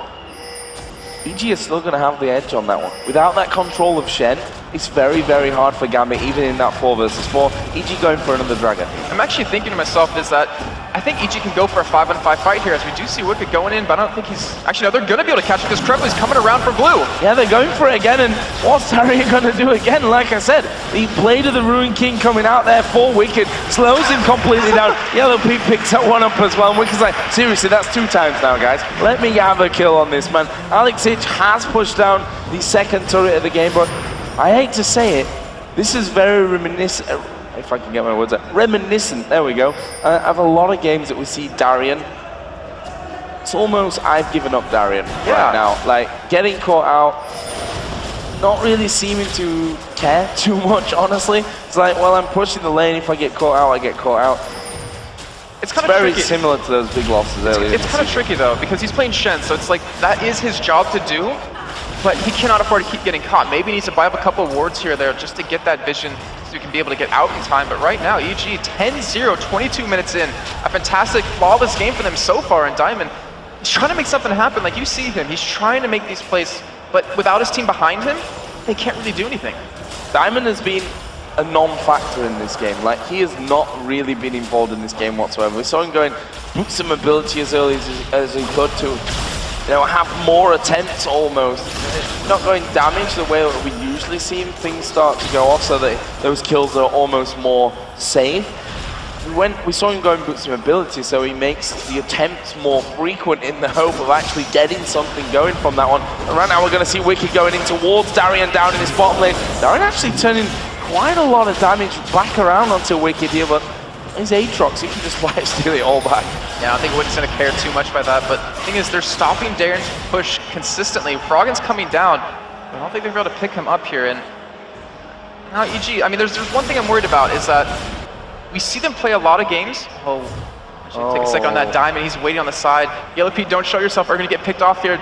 EG is still going to have the edge on that one. Without that control of Shen, it's very, very hard for Gambit, even in that 4 versus 4. EG going for another Dragon. I'm actually thinking to myself is that I think EG can go for a 5-on-5 fight here, as we do see Wicked going in, but I don't think he's... Actually, no, they're going to be able to catch him because Trebly's coming around for blue. Yeah, they're going for it again, and what's Darian going to do again? Like I said, the Blade of the Ruin King coming out there for Wicked, slows him completely down. Yellow Pete picks that one up as well, and Wicked's like, seriously, that's 2 times now, guys. Let me have a kill on this, man. Alex Hitch has pushed down the second turret of the game, but I hate to say it, this is very reminiscent, if I can get my words out, reminiscent, there we go, of a lot of games that we see Darian. It's almost, I've given up Darian right now. Like, getting caught out, not really seeming to care too much, honestly. It's like, well, I'm pushing the lane. If I get caught out, I get caught out. It's kind of very tricky. Similar to those big losses earlier. It's kind of tricky though, because he's playing Shen, so it's like that is his job to do, but he cannot afford to keep getting caught. Maybe he needs to buy up a couple of wards here or there just to get that vision so he can be able to get out in time. But right now, EG 10-0, 22 minutes in. A fantastic, flawless game for them so far, and Diamond, he's trying to make something happen. Like you see him, he's trying to make these plays, but without his team behind him, they can't really do anything. Diamond has been a non-factor in this game. Like, he has not really been involved in this game whatsoever. We saw him going boots some mobility as early as he could to, you know, have more attempts almost. Not going damage the way that we usually see him. Things start to go off so that those kills are almost more safe. We saw him going boots some mobility, so he makes the attempts more frequent in the hope of actually getting something going from that one. And right now we're going to see Wicked going in towards Darian down in his bottom lane. Darian actually turning quite a lot of damage back around onto Wicked here, but his Aatrox, he can just light steal it all back. Yeah, I don't think Wicked's going to care too much by that, but the thing is, they're stopping Darian's push consistently. Froggen's coming down, but I don't think they're able to pick him up here. And now EG, I mean, there's one thing I'm worried about is that we see them play a lot of games. Actually, take a second on that Diamond. He's waiting on the side. Yellow Pete, don't show yourself. We're going to get picked off here.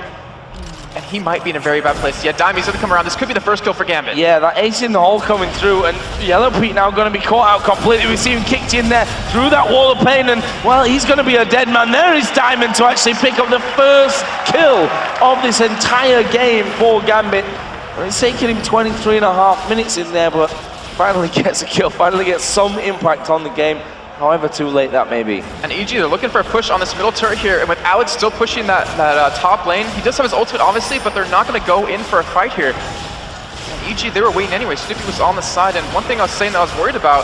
And he might be in a very bad place. Yeah, Diamond's going to come around. This could be the first kill for Gambit. Yeah, that ace in the hole coming through, and Yellow Pete now going to be caught out completely. We see him kicked in there through that wall of pain, and, well, he's going to be a dead man. There is Diamond to actually pick up the first kill of this entire game for Gambit. And it's taken him 23.5 minutes in there, but finally gets a kill, finally gets some impact on the game. However too late that may be. And EG, they're looking for a push on this middle turret here, and with Alex still pushing that top lane, he does have his ultimate obviously, but they're not going to go in for a fight here. And EG, they were waiting anyway. Snoopy was on the side, and one thing I was saying that I was worried about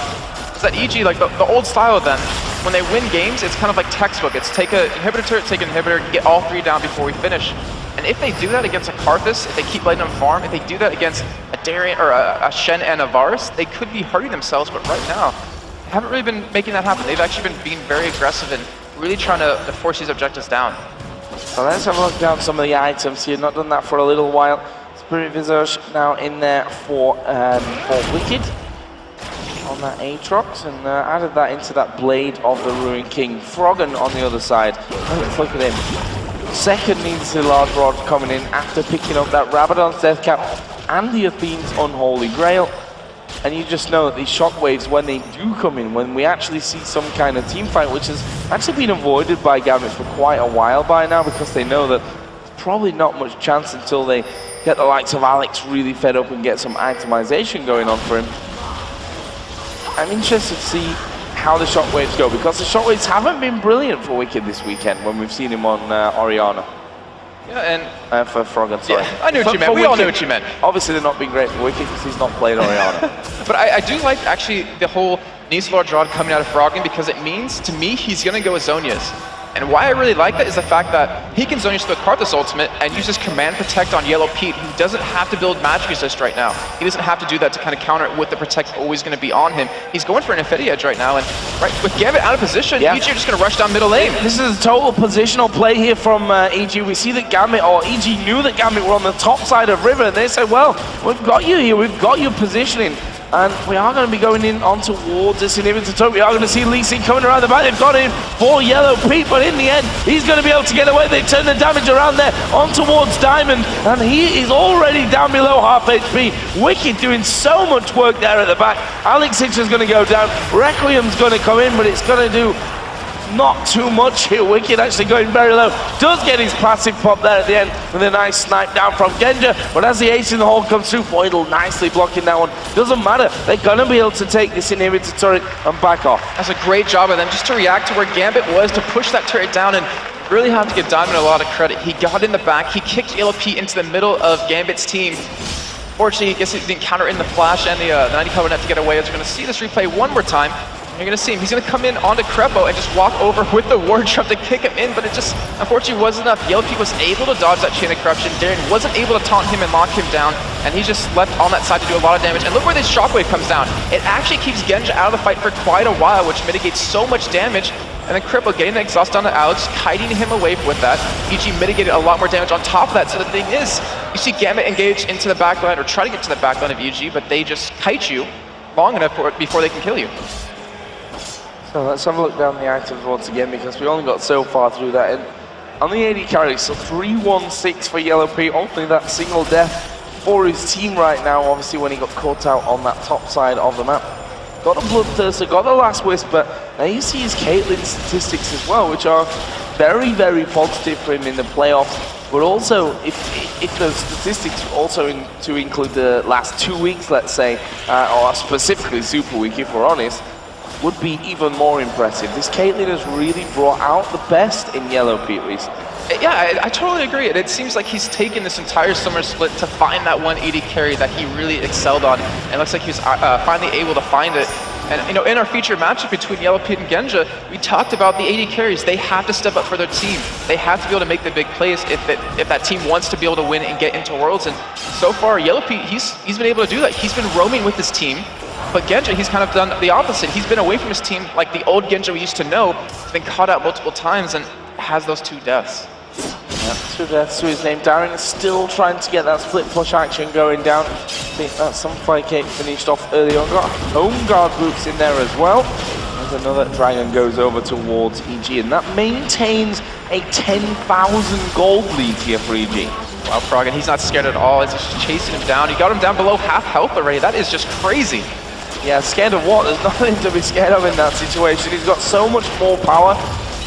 is that EG, like the old style of them, when they win games, it's kind of like textbook. It's take an inhibitor turret, take an inhibitor, get all three down before we finish. And if they do that against a Karthus, if they keep letting them farm, if they do that against a Darian or a Shen and a Varus, they could be hurting themselves, but right now, haven't really been making that happen. They've actually been being very aggressive and really trying to force these objectives down. So let's have a look down some of the items here. Not done that for a little while. Spirit Visage now in there for Wicked on that Aatrox, and added that into that Blade of the Ruined King. Froggen on the other side. Let's look at him. Second needs the large rod coming in after picking up that Rabadon's Death Cap and the Athene's Unholy Grail. And you just know that these shockwaves, when they do come in, when we actually see some kind of team fight, which has actually been avoided by Gambit for quite a while by now, because they know that there's probably not much chance until they get the likes of Alex really fed up and get some itemization going on for him. I'm interested to see how the shockwaves go, because the shockwaves haven't been brilliant for Wicked this weekend when we've seen him on Orianna. Yeah, and for Froggen, sorry. Yeah, I knew what you meant. We all knew what you meant. Obviously, they're not been great for Wicked because he's not played Orianna. But I do like actually the whole needs large rod coming out of Froggen, because it means to me he's going to go with Zhonya's. And why I really like that is the fact that he can Zhonya's the Karthus ultimate and use his Command Protect on Yellow Pete, who doesn't have to build magic resist right now. He doesn't have to do that to kind of counter it with the Protect always going to be on him. He's going for an Infinity Edge right now, and right with Gambit out of position, EG are just going to rush down middle lane. This is a total positional play here from EG. We see that Gambit, or EG knew that Gambit were on the top side of River, and they said, well, we've got you here, we've got you positioning. And we are going to be going in on towards this inhibitor turret. We are going to see Lee Sin coming around the back. They've got him for Yellow Pete, but in the end, he's going to be able to get away. They turn the damage around there on towards Diamond, and he is already down below half HP. Wicked doing so much work there at the back. Alex Hitcher's going to go down. Requiem's going to come in, but it's going to do not too much here. Wicked actually going very low. Does get his passive pop there at the end with a nice snipe down from Genja. But as the ace in the hole comes through, Voidal nicely blocking that one. Doesn't matter. They're going to be able to take this inhibitor turret and back off. That's a great job of them just to react to where Gambit was, to push that turret down, and really have to give Diamond a lot of credit. He got in the back. He kicked Yellow Pete into the middle of Gambit's team. Fortunately, I guess he didn't counter in the flash and the 90 cover net to get away. As we're going to see this replay one more time. You're going to see him. He's going to come in onto Crepo and just walk over with the ward jump to kick him in, but it just unfortunately wasn't enough. Yellow Pete was able to dodge that chain of corruption. Darren wasn't able to taunt him and lock him down, and he's just left on that side to do a lot of damage. And look where this shockwave comes down. It actually keeps Genja out of the fight for quite a while, which mitigates so much damage. And then Crepo getting the exhaust onto Alex, kiting him away with that. EG mitigated a lot more damage on top of that. So the thing is, You see Gambit engage into the backline, or try to get to the backline of EG, but they just kite you long enough before they can kill you. So let's have a look down the items once again, because we only got so far through that. And on the AD carry, so 3-1-6 for Yellow Pete, only that single death for his team right now, obviously when he got caught out on that top side of the map. Got a Bloodthirster, got the last wisp, but now you see his Caitlyn statistics as well, which are very, very positive for him in the playoffs. But also, if those statistics also to include the last 2 weeks, let's say, or specifically Super Week, if we're honest, would be even more impressive. This Caitlyn has really brought out the best in Yellow Pete recently. Yeah, I totally agree. It seems like he's taken this entire summer split to find that one AD carry that he really excelled on, and it looks like he was finally able to find it. And you know, in our featured matchup between Yellow Pete and Genja, we talked about the AD carries. They have to step up for their team. They have to be able to make the big plays if that team wants to be able to win and get into Worlds. And so far, Yellow Pete, he's been able to do that. He's been roaming with his team. But Genja, he's kind of done the opposite. He's been away from his team like the old Genja we used to know. He's been caught out multiple times and has those 2 deaths. Yeah, 2 deaths to his name. Darren is still trying to get that split push action going down. I think that's some fight Kate finished off early on. Got home guard boots in there as well. As another Dragon goes over towards EG, and that maintains a 10,000 gold lead here for EG. Wow, Frog, and he's not scared at all. He's just chasing him down. He got him down below half health already. That is just crazy. Yeah, scared of what? There's nothing to be scared of in that situation. He's got so much more power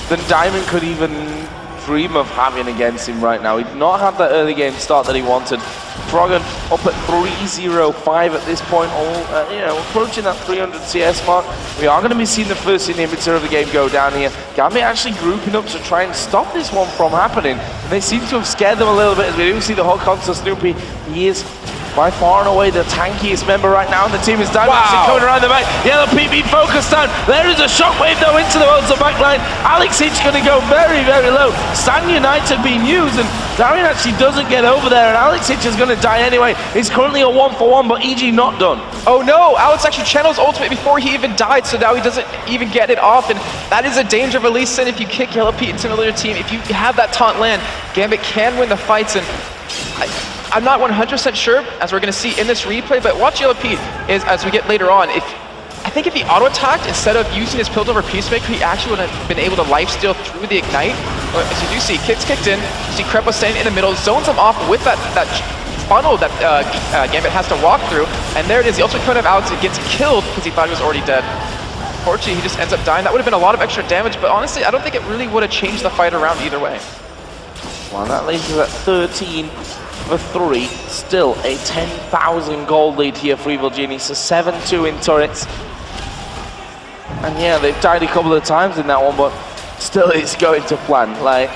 than Diamond could even dream of having against him right now. He did not have that early game start that he wanted. Froggen up at 3-0-5 at this point, all you know, approaching that 300 CS mark. We are going to be seeing the first inhibitor of the game go down here. Gambit actually grouping up to try and stop this one from happening. And they seem to have scared them a little bit, as we do see the whole concert Snoopy. He is by far and away the tankiest member right now, and the team is Diamond coming around the back. Yellow Pete being focused down. There is a shockwave though into the Worlds of backline. Alex Hitch going to go very, very low. Stan United being used, and Darren actually doesn't get over there, and Alex Hitch is going to die anyway. He's currently a 1-for-1, but EG not done. Oh no, Alex actually channels ultimate before he even died, so now he doesn't even get it off, and that is a danger of a Lee Sin if you kick Yellow Pete into another team. If you have that taunt land, Gambit can win the fights, and I'm not 100% sure, as we're going to see in this replay, but watch Yellow Pete is, as we get later on, I think if he auto-attacked instead of using his Piltover Peacemaker, he actually would have been able to lifesteal through the Ignite. But as you do see, Kid's kicked in, you see Krepo standing in the middle, zones him off with that funnel that Gambit has to walk through, and there it is, the ultimate point of Alex, it gets killed because he thought he was already dead. Unfortunately, he just ends up dying. That would have been a lot of extra damage, but honestly, I don't think it really would have changed the fight around either way. Well, that leaves us at 13 for 3. Still a 10,000 gold lead here for Evil Genuises. 7-2 in turrets. And yeah, they've died a couple of times in that one, but still it's going to plan. Like,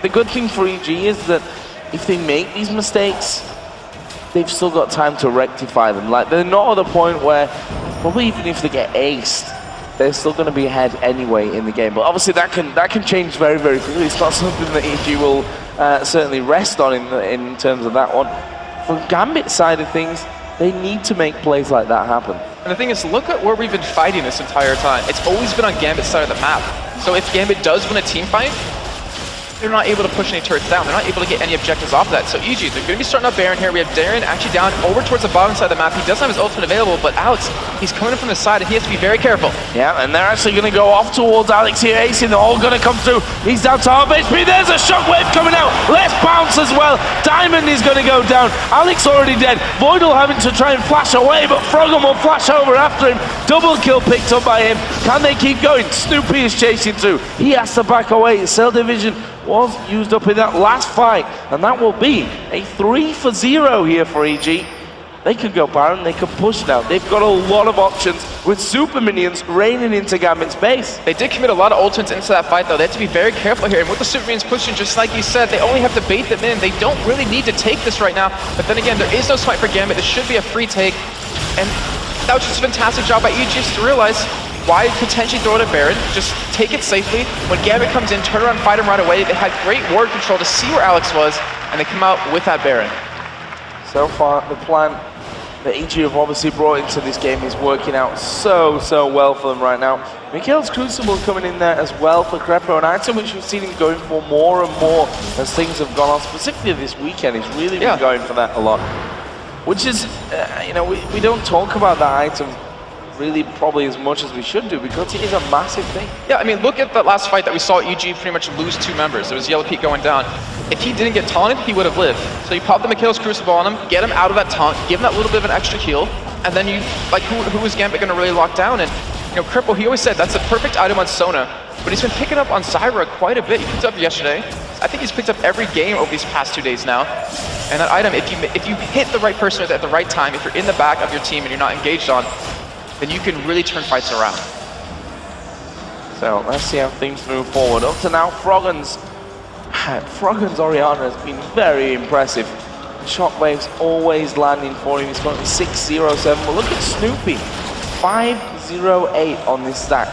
the good thing for EG is that if they make these mistakes, they've still got time to rectify them. Like, they're not at a point where, probably even if they get aced, they're still going to be ahead anyway in the game. But obviously that can change very, very quickly. It's not something that EG will certainly rest on in terms of that one. From Gambit's side of things, they need to make plays like that happen. And the thing is, look at where we've been fighting this entire time. It's always been on Gambit's side of the map. So if Gambit does win a team fight, they're not able to push any turrets down. They're not able to get any objectives off of that. So EG, they're going to be starting up Baron here. We have Darren actually down over towards the bottom side of the map. He doesn't have his ultimate available, but Alex, he's coming in from the side, and he has to be very careful. Yeah, and they're actually going to go off towards Alex here. Acing, they're all going to come through. He's down to half HP. There's a shockwave coming out. Let's bounce as well. Diamond is going to go down. Alex already dead. Voidal having to try and flash away, but Froggen will flash over after him. Double kill picked up by him. Can they keep going? Snoopy is chasing through. He has to back away. Cell Division was used up in that last fight, and that will be a 3-for-0 here for EG. They could go Baron, they could push now. They've got a lot of options with super minions raining into Gambit's base. They did commit a lot of ultimates into that fight though. They have to be very careful here, and with the super minions pushing, just like you said, they only have to bait them in. They don't really need to take this right now, but then again, there is no smite for Gambit. This should be a free take, and that was just a fantastic job by EG just to realize why potentially throw it at Baron, just take it safely. When Gambit comes in, turn around, fight him right away. They had great ward control to see where Alex was, and they come out with that Baron. So far, the plan that EG have obviously brought into this game is working out so well for them right now. Mikhail's Crucible coming in there as well for Crepo, an item which we've seen him going for more and more as things have gone on. Specifically this weekend, he's really been going for that a lot. Which is, you know, we don't talk about that item really probably as much as we should do because it is a massive thing. Yeah, I mean, look at the last fight that we saw EG pretty much lose 2 members. There was Yellow Pete going down. If he didn't get taunted, he would have lived. So you pop the Mikhail's Crucible on him, get him out of that taunt, give him that little bit of an extra heal, and then you, like, who is Gambit going to really lock down? And, you know, Cripple, he always said that's a perfect item on Sona, but he's been picking up on Zyra quite a bit. He picked up yesterday. I think he's picked up every game over these past 2 days now. And that item, if you hit the right person at the right time, if you're in the back of your team and you're not engaged on, then you can really turn fights around. So let's see how things move forward. Up to now, Froggen's Oriana has been very impressive. Shockwave's always landing for him. He's currently 6-0-7. But look at Snoopy, 5-0-8 on this stack.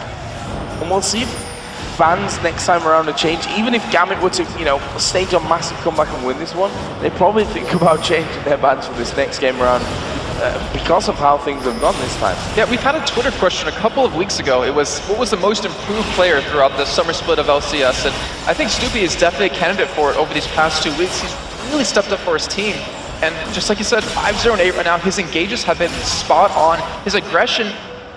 And we'll see if bans next time around a change. Even if Gambit were to, you know, stage a massive comeback and win this one, they probably think about changing their bans for this next game around. Because of how things have gone this time. Yeah, we've had a Twitter question a couple of weeks ago. It was, what was the most improved player throughout the summer split of LCS? And I think Snoopy is definitely a candidate for it over these past 2 weeks. He's really stepped up for his team. And just like you said, 5-0-8 right now, his engages have been spot on. His aggression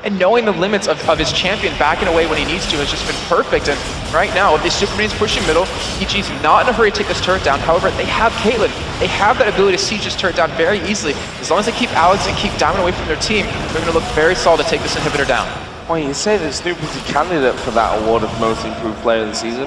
and knowing the limits of his champion backing away when he needs to has just been perfect. And right now, with these super minions pushing middle, EG's not in a hurry to take this turret down. However, they have Caitlyn. They have that ability to siege this turret down very easily. As long as they keep Alex and keep Diamond away from their team, they're going to look very solid to take this inhibitor down. Well, you say that Snoopy's a candidate for that award of most improved player of the season.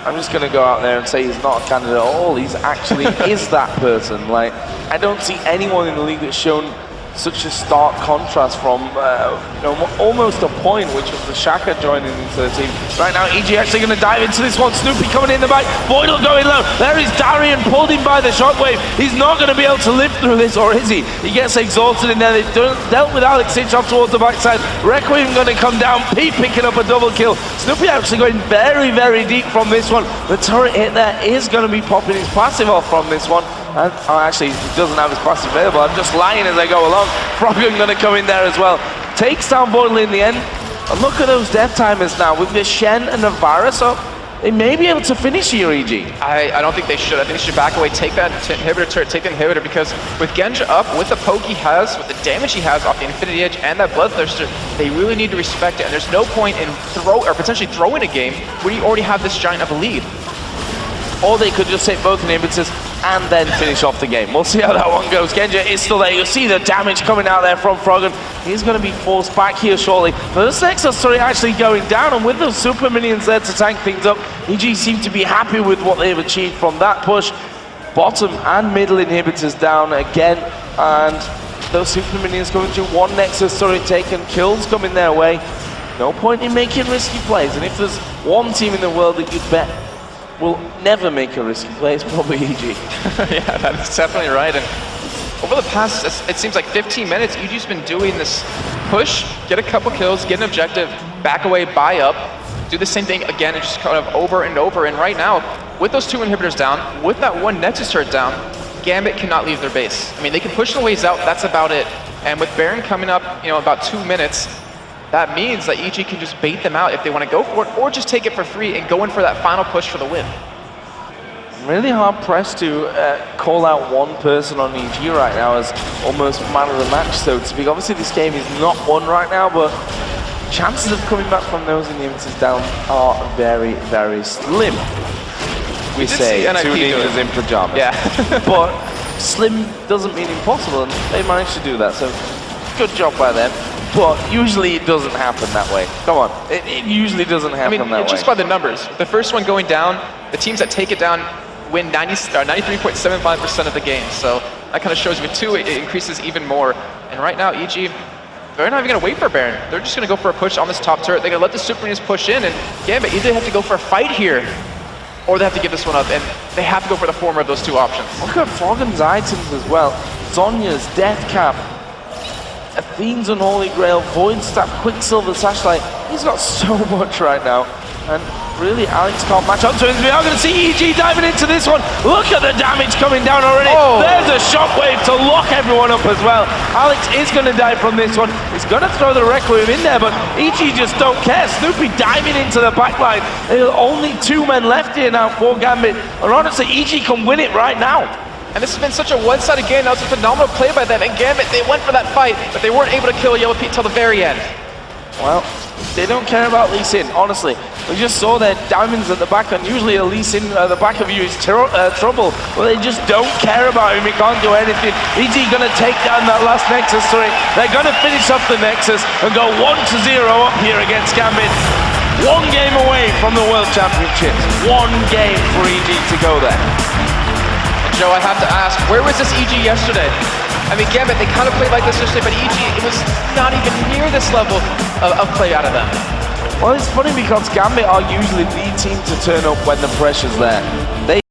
I'm just going to go out there and say he's not a candidate at all. He's actually is that person. Like, I don't see anyone in the league that's shown such a stark contrast from, you know, almost a point, which was the Shaka joining into the team. Right now, EG actually going to dive into this one. Snoopy coming in the back. Voidal going low. There is Darian, pulled him by the shockwave. He's not going to be able to live through this, or is he? He gets exhausted in there. They've dealt with Alex Cinch off towards the backside. Requiem going to come down. Pete picking up a double kill. Snoopy actually going very deep from this one. The turret hit there is going to be popping his passive off from this one. And, oh, actually, he doesn't have his passive available. I'm just lying as I go along. Froggen going to come in there as well. Takes down Voidal in the end. And look at those death timers now with the Shen and the Varus up. They may be able to finish here, EG. I don't think they should. I think they should back away, take that inhibitor turret, take the inhibitor, because with Genja up, with the poke he has, with the damage he has off the Infinity Edge and that Bloodthirster, they really need to respect it. And there's no point in potentially throwing a game when you already have this giant of a lead. Or they could just take both inhibitors and then finish off the game. We'll see how that one goes. Genja is still there. You'll see the damage coming out there from Froggen. He's going to be forced back here shortly. But this Nexus turret actually going down, and with those super minions there to tank things up, EG seem to be happy with what they've achieved from that push. Bottom and middle inhibitors down again, and those super minions coming through. One Nexus turret taken, kills coming their way. No point in making risky plays, and if there's one team in the world that you'd bet will never make a risky play, it's probably EG. Yeah, that's definitely right. And over the past, it seems like 15 minutes, EG's been doing this push, get a couple kills, get an objective, back away, buy up, do the same thing again, and just kind of over and over. And right now, with those 2 inhibitors down, with that 1 Nexus turret down, Gambit cannot leave their base. I mean, they can push the waves out, that's about it. And with Baron coming up, you know, about 2 minutes, that means that EG can just bait them out if they want to go for it, or just take it for free and go in for that final push for the win. Really hard pressed to call out one person on EG right now as almost man of the match, so to speak. Obviously this game is not won right now, but chances of coming back from those inhibitors down are very slim. We say 2 ninjas in pajamas. Yeah. But slim doesn't mean impossible, and they managed to do that, so good job by them. But usually it doesn't happen that way. Come on, it usually doesn't happen that way. Just by the numbers. The first one going down, the teams that take it down win 93.75% of the game. So that kind of shows with 2, it increases even more. And right now, EG, they're not even going to wait for Baron. They're just going to go for a push on this top turret. They're going to let the super minions push in, and Gambit either have to go for a fight here, or they have to give this one up, and they have to go for the former of those 2 options. Look at Froggen's items as well. Zonya's Death Cap, Athene's Unholy Grail, Void Staff, Quicksilver Sashlight. He's got so much right now. And really, Alex can't match up to him. We are going to see EG diving into this one. Look at the damage coming down already. Oh. There's a shockwave to lock everyone up as well. Alex is going to die from this one. He's going to throw the Requiem in there, but EG just don't care. Snoopy diving into the backline. There are only 2 men left here now for Gambit. And honestly, EG can win it right now. And this has been such a one-sided game. That was a phenomenal play by them. And Gambit, they went for that fight, but they weren't able to kill Yellow Pete till the very end. Well, they don't care about Lee Sin, honestly. We just saw their diamonds at the back, and usually a Lee Sin at the back of you is trouble. Well, they just don't care about him. He can't do anything. EG gonna take down that last Nexus 3. They're gonna finish up the Nexus and go 1-0 up here against Gambit. 1 game away from the World Championships. 1 game for EG to go there. And Joe, I have to ask, where was this EG yesterday? I mean, Gambit, they kind of played like this yesterday, but EG, it was not even near this level of play out of them. Well, it's funny because Gambit are usually the team to turn up when the pressure's there.